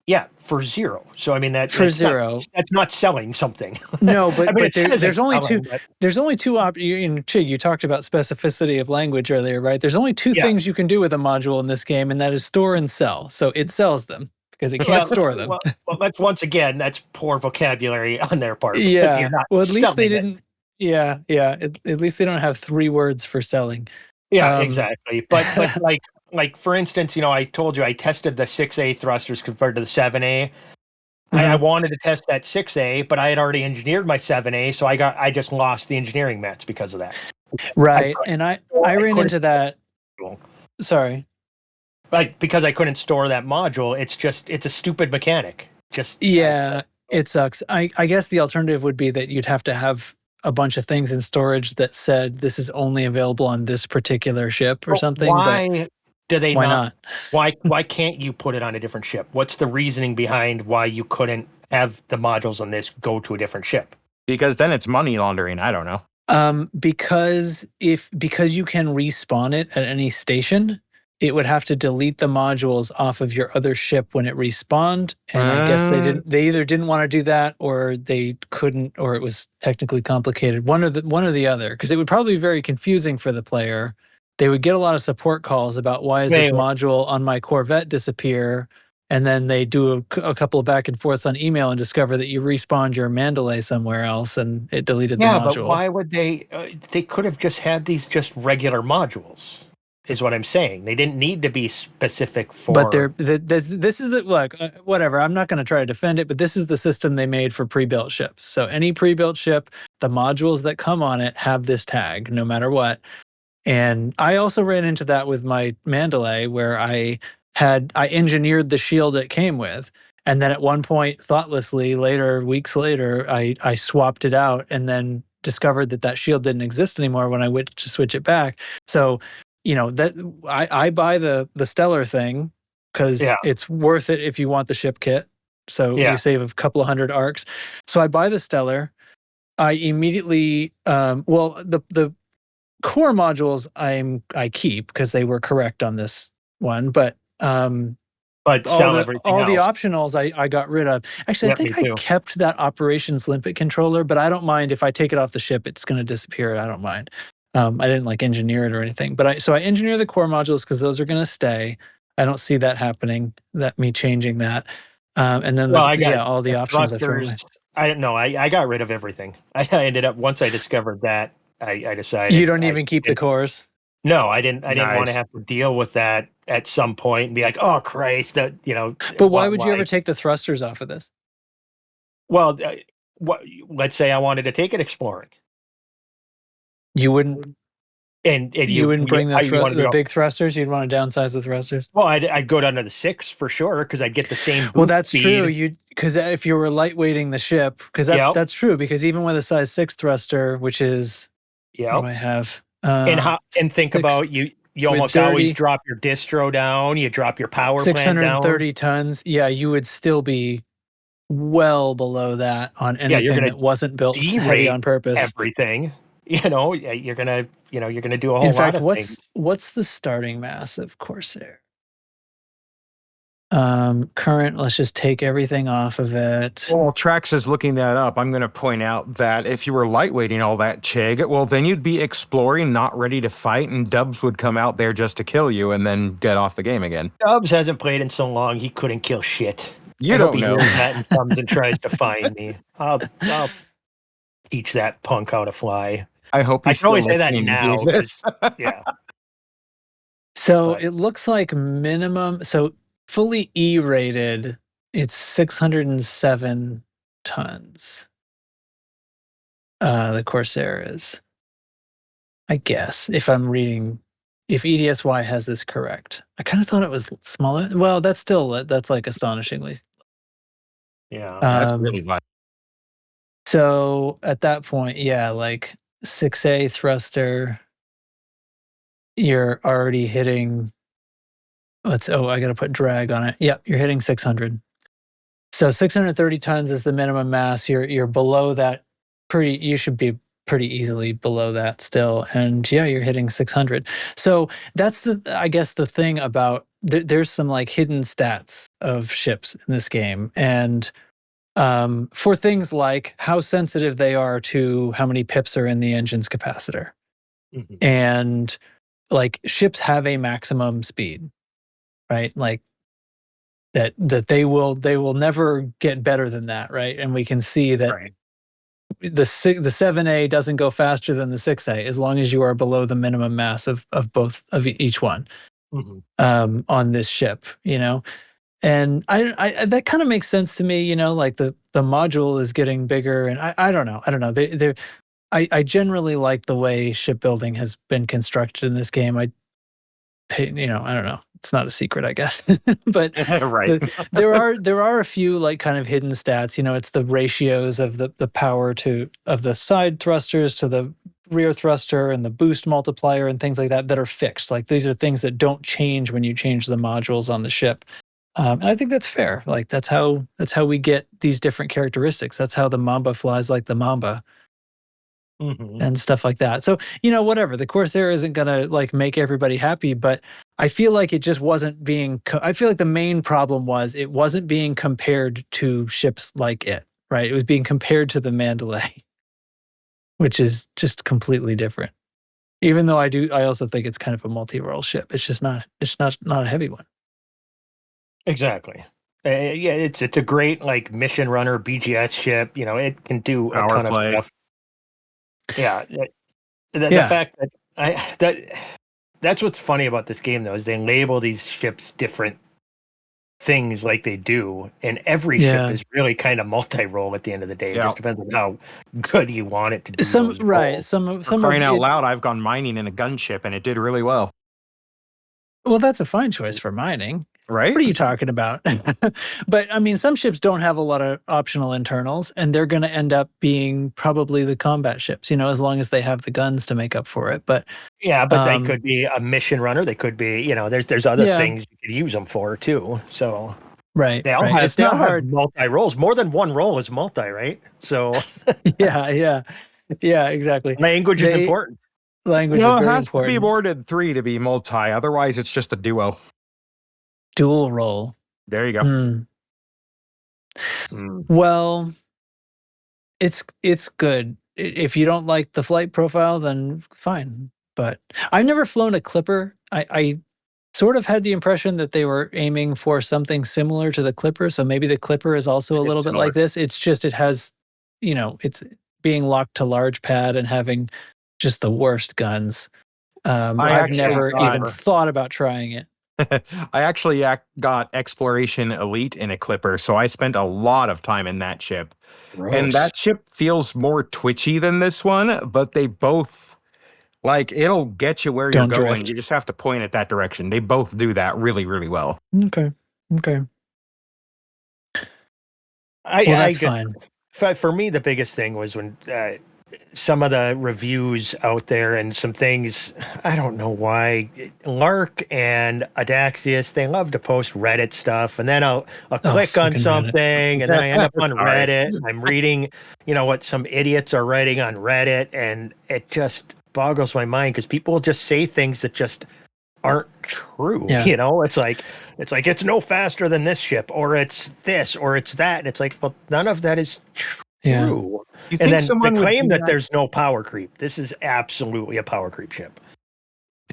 Yeah, for zero. So I mean that's zero. That's not selling something. No, but, I mean, there's only selling, two. but... There's only two Chig, you talked about specificity of language earlier, right? There's only two things you can do with a module in this game, and that is store and sell. So it sells them because it can't store them. Well, that's once again, that's poor vocabulary on their part. Yeah. You're not well, at least they it. didn't. Yeah. At least they don't have 3 words for selling. Yeah, exactly. But like for instance, I told you I tested the 6A thrusters compared to the 7A. I wanted to test that 6A, but I had already engineered my 7A, so I just lost the engineering mats because of that. Right, and I ran into that. Sorry. Like because I couldn't store that module, it's a stupid mechanic. It sucks. I guess the alternative would be that you'd have to have a bunch of things in storage that said this is only available on this particular ship or something. Why do they not? Why can't you put it on a different ship? What's the reasoning behind why you couldn't have the modules on this go to a different ship? Because then it's money laundering. I don't know. Because you can respawn it at any station, it would have to delete the modules off of your other ship when it respawned. And I guess they either didn't want to do that or they couldn't, or it was technically complicated. One or the other, because it would probably be very confusing for the player. They would get a lot of support calls about why is this module on my Corvette disappear? And then they do a couple of back and forths on email and discover that you respawned your Mandalay somewhere else and it deleted the module. But why would they? They could have just had these just regular modules. Is what I'm saying. They didn't need to be specific for. But this is the look. Whatever. I'm not going to try to defend it, but this is the system they made for pre-built ships. So any pre-built ship, the modules that come on it have this tag, no matter what. And I also ran into that with my Mandalay, where I engineered the shield it came with, and then at one point, thoughtlessly, weeks later, I swapped it out, and then discovered that shield didn't exist anymore when I went to switch it back. So. That I buy the Stellar thing because it's worth it if you want the ship kit. So you save a couple of 100 arcs. So I buy the Stellar. I immediately the core modules I keep because they were correct on this one, but all the optionals I got rid of. Actually, I think I kept that operations limpet controller, but I don't mind if I take it off the ship, it's going to disappear. I don't mind. I didn't engineer it or anything, but I engineer the core modules because those are going to stay. I don't see that happening, me changing that. And then all the options I threw away. I don't know. I got rid of everything. I ended up, once I discovered that, I decided. You don't even keep the cores? No, I didn't. I didn't want to have to deal with that at some point and be like, oh Christ, But why would you ever take the thrusters off of this? Well, let's say I wanted to take it exploring. You wouldn't, and you wouldn't bring the big thrusters. You'd want to downsize the thrusters. Well, I'd go down to the 6 for sure because I'd get the same. Well, that's true. Because if you were lightweighting the ship, because that's true. Because even with a size 6 thruster, which is what do I have, and think about you almost always drop your distro down. You drop your power plant down. 630 tons. Yeah, you would still be well below that on anything that wasn't built heavy on purpose. Everything. You're gonna do a whole lot of things. What's the starting mass of Corsair? Current, let's just take everything off of it. Well, Trax is looking that up. I'm going to point out that if you were lightweighting all that, Chig, well, then you'd be exploring, not ready to fight, and Dubs would come out there just to kill you and then get off the game again. Dubs hasn't played in so long, he couldn't kill shit. You don't know. That and comes and tries to find me. I'll teach that punk how to fly. I hope I can always say that now. Yeah. So it looks like minimum. So fully E-rated, it's 607 tons. The Corsair is, I guess, if EDSY has this correct. I kind of thought it was smaller. Well, that's astonishingly. Yeah, that's really fun. So at that point, 6A thruster, you're already hitting. I got to put drag on it. Yep, you're hitting 600. So 630 tons is the minimum mass. You're below that. You should be pretty easily below that still. And yeah, you're hitting 600. So that's I guess the thing about there's some like hidden stats of ships in this game, and for things like how sensitive they are to how many pips are in the engine's capacitor, and like ships have a maximum speed, right? Like that they will never get better than that, right? And we can see that the 7A doesn't go faster than the 6A as long as you are below the minimum mass of both of each one on this ship, you know. And I that kind of makes sense to me, you know, like the module is getting bigger, and I don't know. I generally like the way shipbuilding has been constructed in this game. I don't know. It's not a secret, I guess. But there are a few like kind of hidden stats. You know, it's the ratios of the power of the side thrusters to the rear thruster and the boost multiplier and things like that are fixed. Like these are things that don't change when you change the modules on the ship. And I think that's fair. Like that's how we get these different characteristics. That's how the Mamba flies like the Mamba. And stuff like that. So, you know, whatever. The Corsair isn't going to like make everybody happy, but I feel like it just wasn't being, I feel like the main problem was it wasn't being compared to ships like it, right? It was being compared to the Mandalay, which is just completely different. Even though I also think it's kind of a multi-role ship. It's just not a heavy one. Exactly. Yeah, it's a great like mission runner BGS ship. You know, it can do a ton of stuff. Yeah, the fact that that's what's funny about this game though is they label these ships different things like they do, and every ship is really kind of multi-role at the end of the day. It just depends on how good you want it to do. Some crying out loud, I've gone mining in a gunship and it did really well. Well, that's a fine choice for mining. Right? What are you talking about? But I mean, some ships don't have a lot of optional internals, and they're going to end up being probably the combat ships, you know, as long as they have the guns to make up for it. But yeah, but they could be a mission runner. They could be, you know, there's other things you could use them for too. So they all have, it's not hard. Multi roles. More than one role is multi, right? So yeah, exactly. Language is important. Language is very important. It has to be more than 3 to be multi. Otherwise, it's just a duo. Dual role. There you go. Well, it's good. If you don't like the flight profile, then fine. But I've never flown a Clipper. I sort of had the impression that they were aiming for something similar to the Clipper. So maybe the Clipper is also a little bit like this. It's just it has, you know, it's being locked to large pad and having just the worst guns. I've never even thought about trying it. I actually got Exploration Elite in a Clipper, so I spent a lot of time in that ship. Gross. And that ship feels more twitchy than this one, but they both, like, it'll get you where you're going. Drift. You just have to point it that direction. They both do that really, really well. Okay. That's fine. For me, the biggest thing was when some of the reviews out there and some things, I don't know why, Lark and Adaxius, they love to post Reddit stuff, and then I'll click on something Reddit. And then I end up on Reddit. I'm reading, you know, what some idiots are writing on Reddit, and it just boggles my mind because people just say things that just aren't true. You know, it's like it's no faster than this ship, or it's this, or it's that, and it's like, well, none of that is true. You and then the claim that there's no power creep. This is absolutely a power creep ship.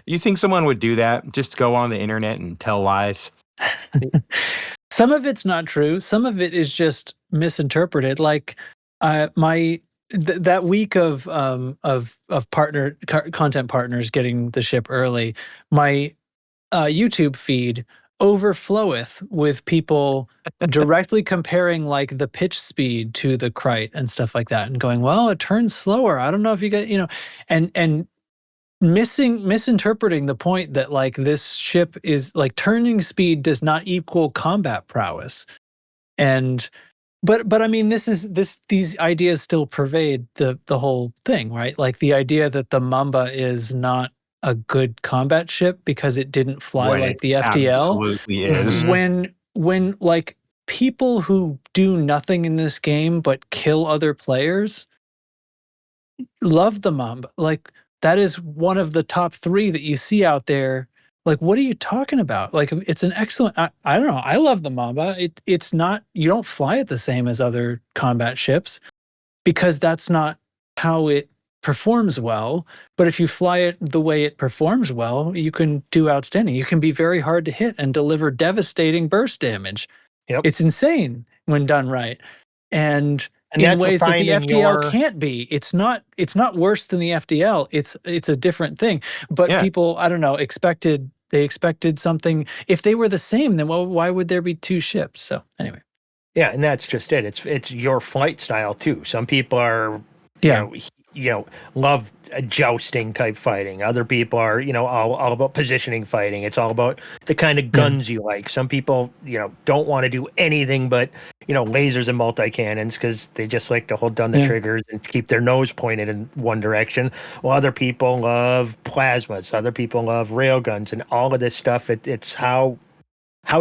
You think someone would do that? Just go on the internet and tell lies? Some of it's not true. Some of it is just misinterpreted. Like that week of content partners getting the ship early, my YouTube feed overfloweth with people directly comparing like the pitch speed to the Krite and stuff like that, and going, well, it turns slower. I don't know if you get, you know, and misinterpreting the point that like this ship is like turning speed does not equal combat prowess. And but I mean, these ideas still pervade the whole thing, right? Like the idea that the Mamba is not a good combat ship because it didn't fly like the FTL. Absolutely is. When like people who do nothing in this game but kill other players love the Mamba. Like, that is one of the top 3 that you see out there. Like, what are you talking about? Like, it's an excellent, I don't know. I love the Mamba. It's not, you don't fly it the same as other combat ships because that's not how it performs well. But if you fly it the way it performs well, you can do outstanding. You can be very hard to hit and deliver devastating burst damage. Yep. It's insane when done right. And in that's ways that the finding FDL can't be. It's not worse than the FDL. It's a different thing. But people, I don't know, expected something. If they were the same, then why would there be 2 ships? So anyway. Yeah, and that's just it. It's your flight style too. Some people are love a jousting type fighting. Other people are, all about positioning fighting. It's all about the kind of guns you like. Some people, don't want to do anything but, lasers and multi-cannons because they just like to hold down the triggers and keep their nose pointed in one direction. Well, other people love plasmas. Other people love railguns and all of this stuff. It's how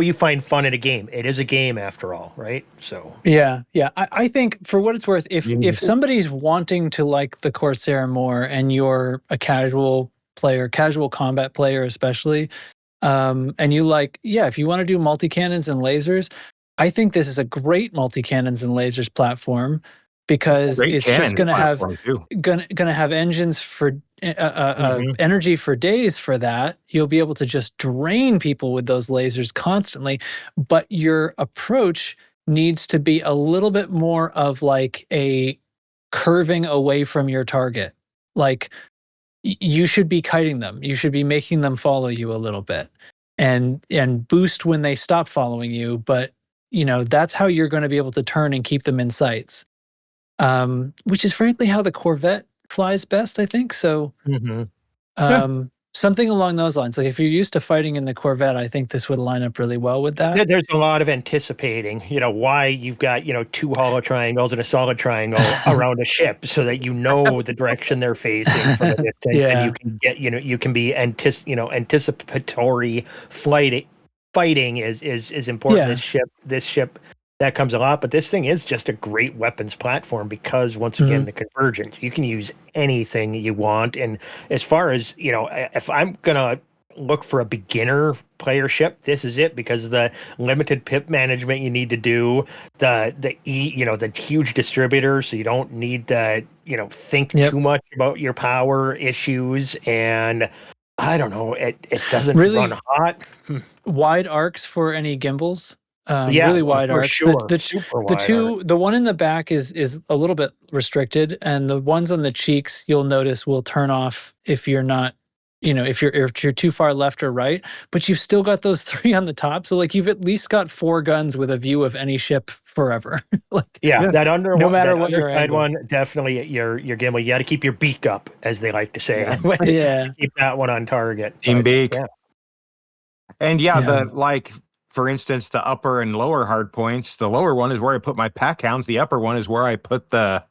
you find fun in a game. It is a game after all, right? So yeah. I think for what it's worth, if somebody's wanting to like the Corsair more and you're a casual player, casual combat player especially, and you like, if you want to do multi-cannons and lasers, I think this is a great multi-cannons and lasers platform because it's just going to have engines for energy for days for that. You'll be able to just drain people with those lasers constantly, but your approach needs to be a little bit more of like a curving away from your target. Like, you should be kiting them. You should be making them follow you a little bit and boost when they stop following you. But, that's how you're going to be able to turn and keep them in sights. Which is frankly how the Corvette flies best, I think. So something along those lines. Like, if you're used to fighting in the Corvette, I think this would line up really well with that. There's a lot of anticipating, why you've got, 2 hollow triangles and a solid triangle around a ship so that the direction they're facing from a distance, and you can get, you can be anticipatory fighting is important. This ship that comes a lot, but this thing is just a great weapons platform because once again, the convergence, you can use anything you want. And as far as, if I'm going to look for a beginner player ship, this is it because the limited pip management you need to do, the huge distributor. So you don't need to, think too much about your power issues. And I don't know, it doesn't really run hot. Wide arcs for any gimbals. Really wide arcs. Sure. The one in the back is a little bit restricted, and the ones on the cheeks you'll notice will turn off if you're not, if you're too far left or right. But you've still got those 3 on the top, so like you've at least got 4 guns with a view of any ship forever. That no matter what your side one, definitely your gimbal. You got to keep your beak up, as they like to say. Keep that one on target. Team beak. And for instance, the upper and lower hard points, the lower one is where I put my pack hounds. The upper one is where I put the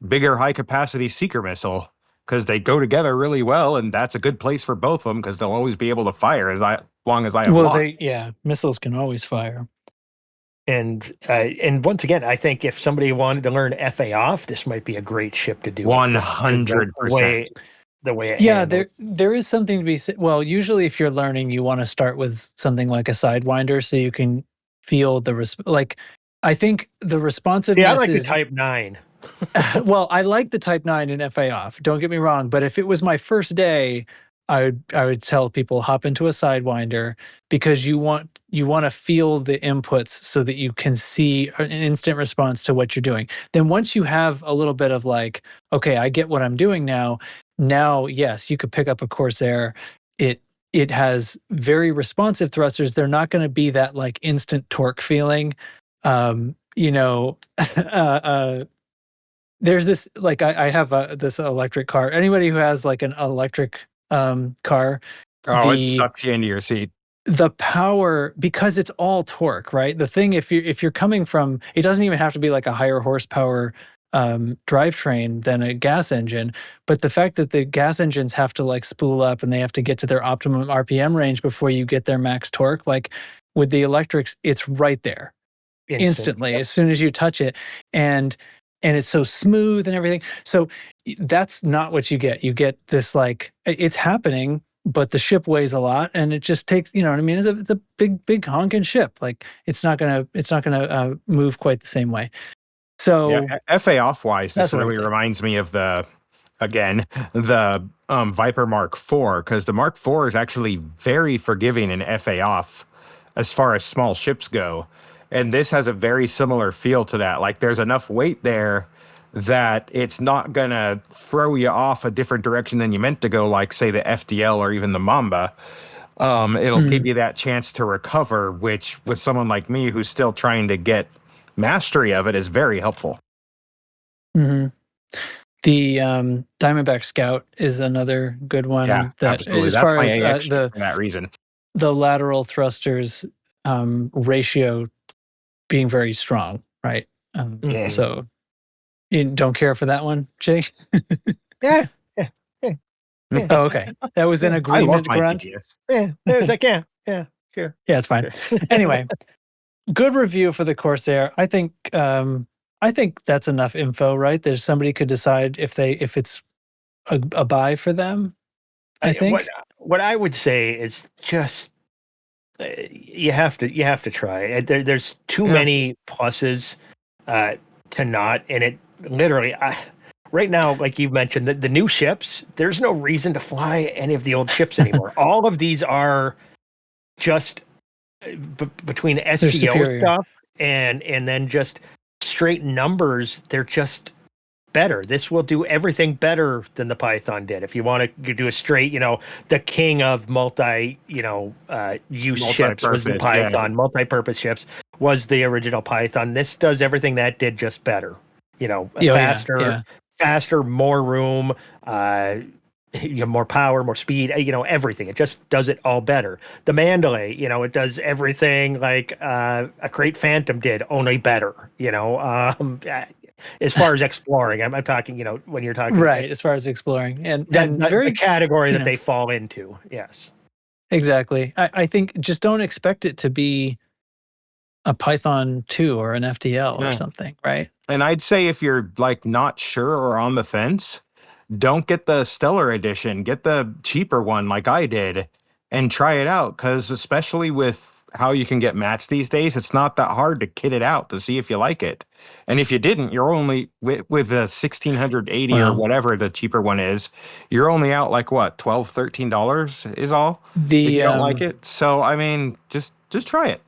bigger high capacity seeker missile because they go together really well. And that's a good place for both of them because they'll always be able to fire as long as I have lock. Missiles can always fire. And once again, I think if somebody wanted to learn FA off, this might be a great ship to do. 100%. The way it handles. there is something to be said. Well, usually if you're learning, you want to start with something like a Sidewinder so you can feel I think the responsiveness I like the Type 9. Well, I like the Type 9 in FA off, don't get me wrong, but if it was my first day, I would tell people hop into a Sidewinder because you want to feel the inputs so that you can see an instant response to what you're doing. Then once you have a little bit of like, okay, I get what I'm doing now, yes, you could pick up a Corsair. It has very responsive thrusters. They're not going to be that like instant torque feeling. There's this, like I have this electric car. Anybody who has like an electric car, it sucks you into your seat. The power, because it's all torque, right? The thing, if you're coming from, it doesn't even have to be like a higher horsepower drivetrain than a gas engine, but the fact that the gas engines have to like spool up and they have to get to their optimum RPM range before you get their max torque, like with the electrics, it's right there. instantly as soon as you touch it, and it's so smooth and everything. So that's not what you get. You get this, like, it's happening, but the ship weighs a lot, and it just takes, you know what I mean? It's a big honking ship. Like, it's not gonna move quite the same way. So FA off wise, that's this really reminds me of the Viper Mark IV, because the Mark IV is actually very forgiving in FA off as far as small ships go. And this has a very similar feel to that. Like, there's enough weight there that it's not going to throw you off a different direction than you meant to go, like, say, the FDL or even the Mamba. It'll give you that chance to recover, which, with someone like me who's still trying to get mastery of it, is very helpful. Mm-hmm. The Diamondback Scout is another good one. Yeah, that, absolutely. as That's far my as AX for that reason. The lateral thrusters ratio being very strong, right? So you don't care for that one, Jay? Yeah. Oh, okay. That was an agreement, Grunt. Yeah, it was like, yeah, sure. Yeah, it's fine. Anyway, good review for the Corsair. I think that's enough info, right? There's somebody could decide if it's a buy for them. I think what I would say is just you have to try. There's too many pluses to not, and it literally. Right now, like you mentioned, the new ships, there's no reason to fly any of the old ships anymore. All of these are just between SCO stuff and then just straight numbers. They're just better. This will do everything better than the Python did. If you want to do a straight, the king of use ships was the Python. Yeah. Multi-purpose ships was the original Python. This does everything that did, just better. Faster, more room, more power, more speed, everything. It just does it all better. The Mandalay, it does everything like a Great Phantom did, only better. As far as exploring, I'm talking, when you're talking right, as far as exploring and very the category that they fall into. Yes, exactly. I think just don't expect it to be a Python 2 or an FDL or something, right? And I'd say if you're like not sure or on the fence, don't get the Stellar Edition. Get the cheaper one like I did and try it out, because especially with how you can get mats these days, it's not that hard to kit it out to see if you like it. And if you didn't, you're only with the 1680 or whatever the cheaper one is, you're only out like what, $12-13 is all if you don't like it. So I mean, just try it.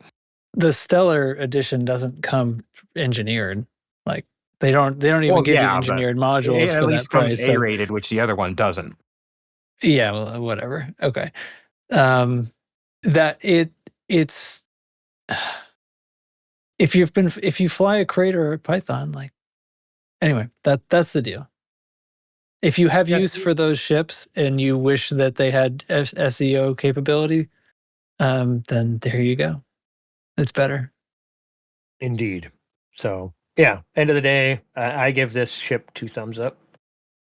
The Stellar Edition doesn't come engineered. Like they don't even give you engineered modules for that price. Comes A-rated, which the other one doesn't. Yeah, well, whatever. Okay. It's if you fly a Crater or a Python, like, anyway, that's the deal. If you have use for those ships and you wish that they had SEO capability, then there you go. It's better. Indeed. So yeah, end of the day, I give this ship 2 thumbs up.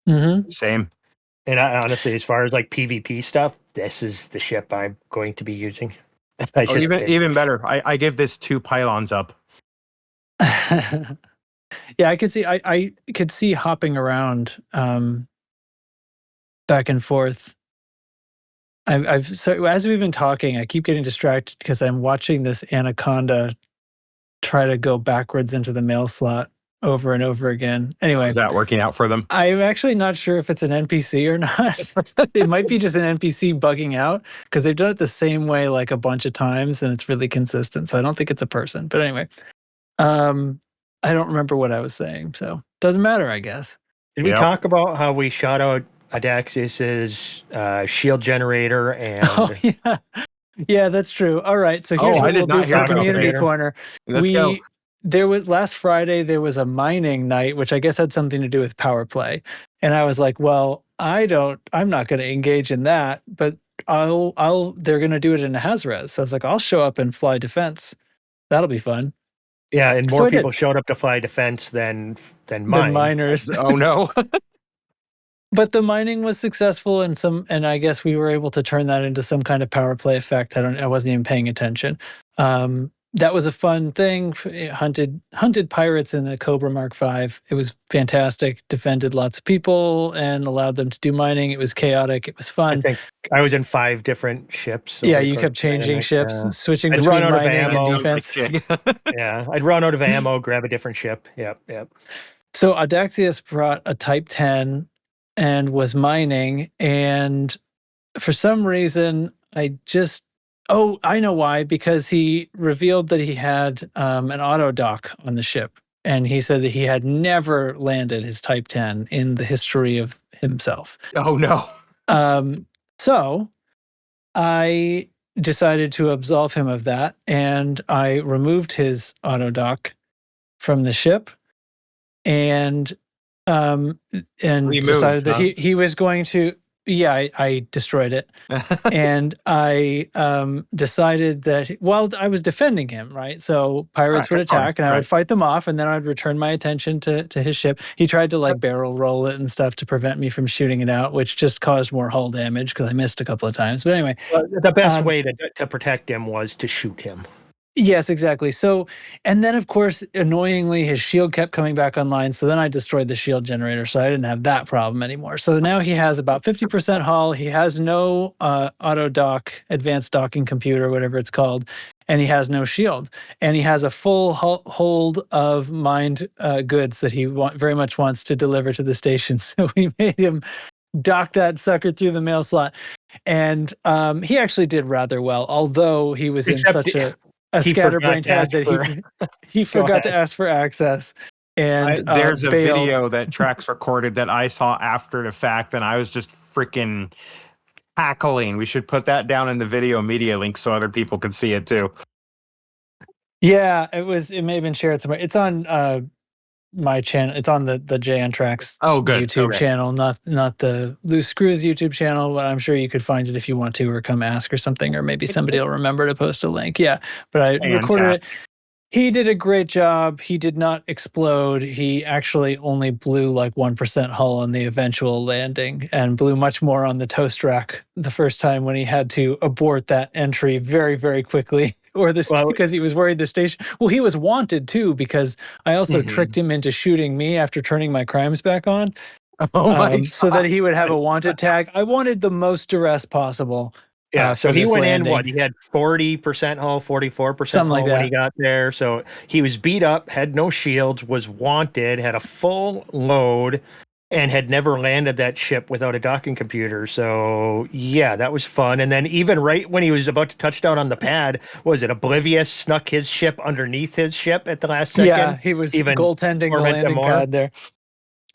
Mm-hmm. Same. And honestly, as far as like PvP stuff, this is the ship I'm going to be using. Even better, I give this 2 pylons up. Yeah, I could see. I could see hopping around, back and forth. So as we've been talking, I keep getting distracted because I'm watching this Anaconda try to go backwards into the mail slot over and over again. Anyway, is that working out for them? I'm actually not sure if it's an NPC or not. It might be just an NPC bugging out, because they've done it the same way like a bunch of times and it's really consistent. So I don't think it's a person. But anyway, I don't remember what I was saying, so doesn't matter, I guess. Did we talk about how we shot out Adaxius's shield generator and? Oh yeah, yeah, that's true. All right, so here's what we'll do for Community Corner. Let's go. There was last Friday. There was a mining night, which I guess had something to do with PowerPlay, and I was like, well, I'm not going to engage in that, but they're going to do it in a Hazres, so I was like, I'll show up and fly defense. That'll be fun. Yeah, and more people showed up to fly defense than miners. Oh no. But the mining was successful, and I guess we were able to turn that into some kind of power play effect. I wasn't even paying attention. that was a fun thing. Hunted pirates in the Cobra Mark V. It was fantastic. Defended lots of people and allowed them to do mining. It was chaotic. It was fun. I think I was in 5 different ships. Yeah, you kept changing ships, switching between mining and defense. Yeah, I'd run out of ammo, grab a different ship. Yep. So Audaxius brought a Type 10 and was mining, and for some reason, I know why, because he revealed that he had an auto dock on the ship, and he said that he had never landed his Type 10 in the history of himself. Oh, no. So I decided to absolve him of that, and I removed his auto dock from the ship, and decided that he was going to. Yeah, I destroyed it. And I decided that while I was defending him, right? So pirates would attack and I would fight them off, and then I'd return my attention to his ship. He tried to like barrel roll it and stuff to prevent me from shooting it out, which just caused more hull damage because I missed a couple of times. But anyway. The best way to protect him was to shoot him. Yes, exactly. So, and then of course, annoyingly, his shield kept coming back online. So then I destroyed the shield generator. So I didn't have that problem anymore. So now he has about 50% hull. He has no auto dock, advanced docking computer, whatever it's called. And he has no shield. And he has a full hold of mined goods that he very much wants to deliver to the station. So we made him dock that sucker through the mail slot. And he actually did rather well, although he was in such a scatterbrained head that he forgot to ask for access. And there's a bailed. video that Trax recorded that I saw after the fact, and I was just freaking cackling. We should put that down in the video media link so other people can see it too. Yeah, it may have been shared somewhere. It's on my channel. It's on the Jay and Trax YouTube channel, not the Loose Screws YouTube channel, but I'm sure you could find it if you want to, or come ask or something, or maybe somebody will remember to post a link. Yeah, but I recorded it. He did a great job. He did not explode. He actually only blew like 1% hull on the eventual landing, and blew much more on the toast rack the first time when he had to abort that entry very, very quickly. Because he was worried the station. Well, he was wanted too, because I also tricked him into shooting me after turning my crimes back on. So that he would have a wanted tag. I wanted the most duress possible. Yeah, so he went in, he had 40% hull, 44% hull like when he got there. So he was beat up, had no shields, was wanted, had a full load, and had never landed that ship without a docking computer. So yeah, that was fun. And then even right when he was about to touch down on the pad, Oblivious snuck his ship underneath his ship at the last second? Yeah, he was even goaltending the landing pad there.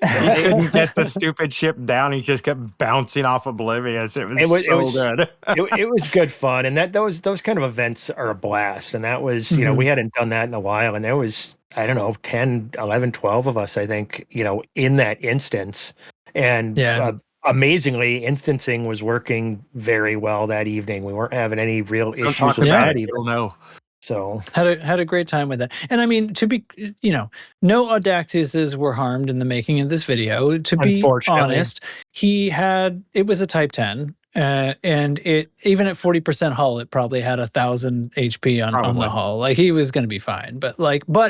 He didn't get the stupid ship down. He just kept bouncing off Oblivious. It was good. it was good fun. And those kind of events are a blast. And that was, we hadn't done that in a while. And there was, I don't know, 10, 11, 12 of us, I think, in that instance. And amazingly, instancing was working very well that evening. We weren't having any real issues with that either. No. So had a great time with that. And I mean, to be, no Audaxiuses were harmed in the making of this video. To be honest, it was a Type 10. And it, even at 40% hull, it probably had 1,000 HP on the hull. Like, he was going to be fine. But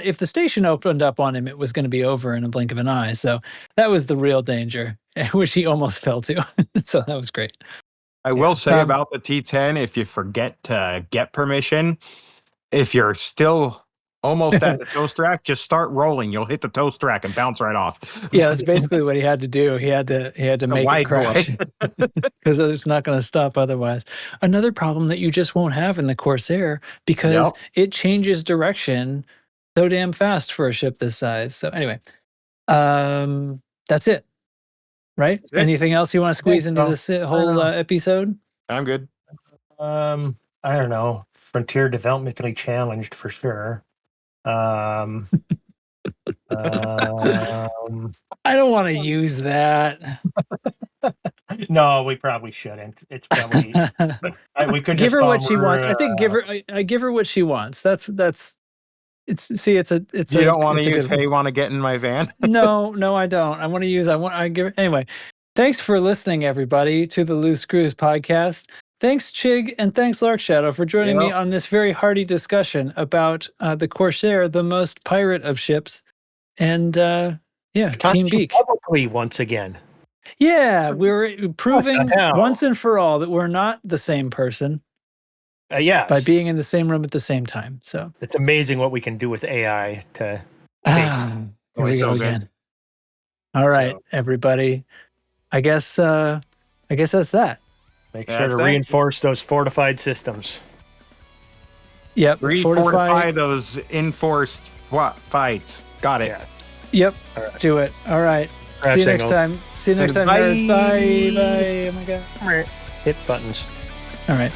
if the station opened up on him, it was going to be over in a blink of an eye. So that was the real danger, which he almost fell to. So that was great. I will say about the T10, if you forget to get permission, if you're still almost at the toast rack, just start rolling. You'll hit the toast rack and bounce right off. Yeah, that's basically what he had to do. He had to make it crash because it's not going to stop otherwise. Another problem that you just won't have in the Corsair, because it changes direction so damn fast for a ship this size. So anyway, that's it. Right? That's it. Anything else you want to squeeze into this whole episode? I'm good. I don't know. Frontier developmentally challenged for sure. I don't want to use that. No, we probably shouldn't. It's probably we could give her what she wants. I think I give her what she wants. That's it's you don't want to use hey, want to get in my van? No, I don't. I give anyway. Thanks for listening, everybody, to the Loose Screws podcast. Thanks, Chig, and thanks, Lark Shadow, for joining me on this very hearty discussion about the Corsair, the most pirate of ships, and Team Beak. Publicly once again. Yeah, we're proving once and for all that we're not the same person. Yes. By being in the same room at the same time. So it's amazing what we can do with AI to. Here we go again. All right, everybody. I guess that's that. Make sure to reinforce those fortified systems. Yep. Refortify those enforced fights. Got it. Yeah. Yep. Right. Do it. All right. See you next time. See you next time, nerds. Bye. Bye. Oh my god. Hit buttons. All right.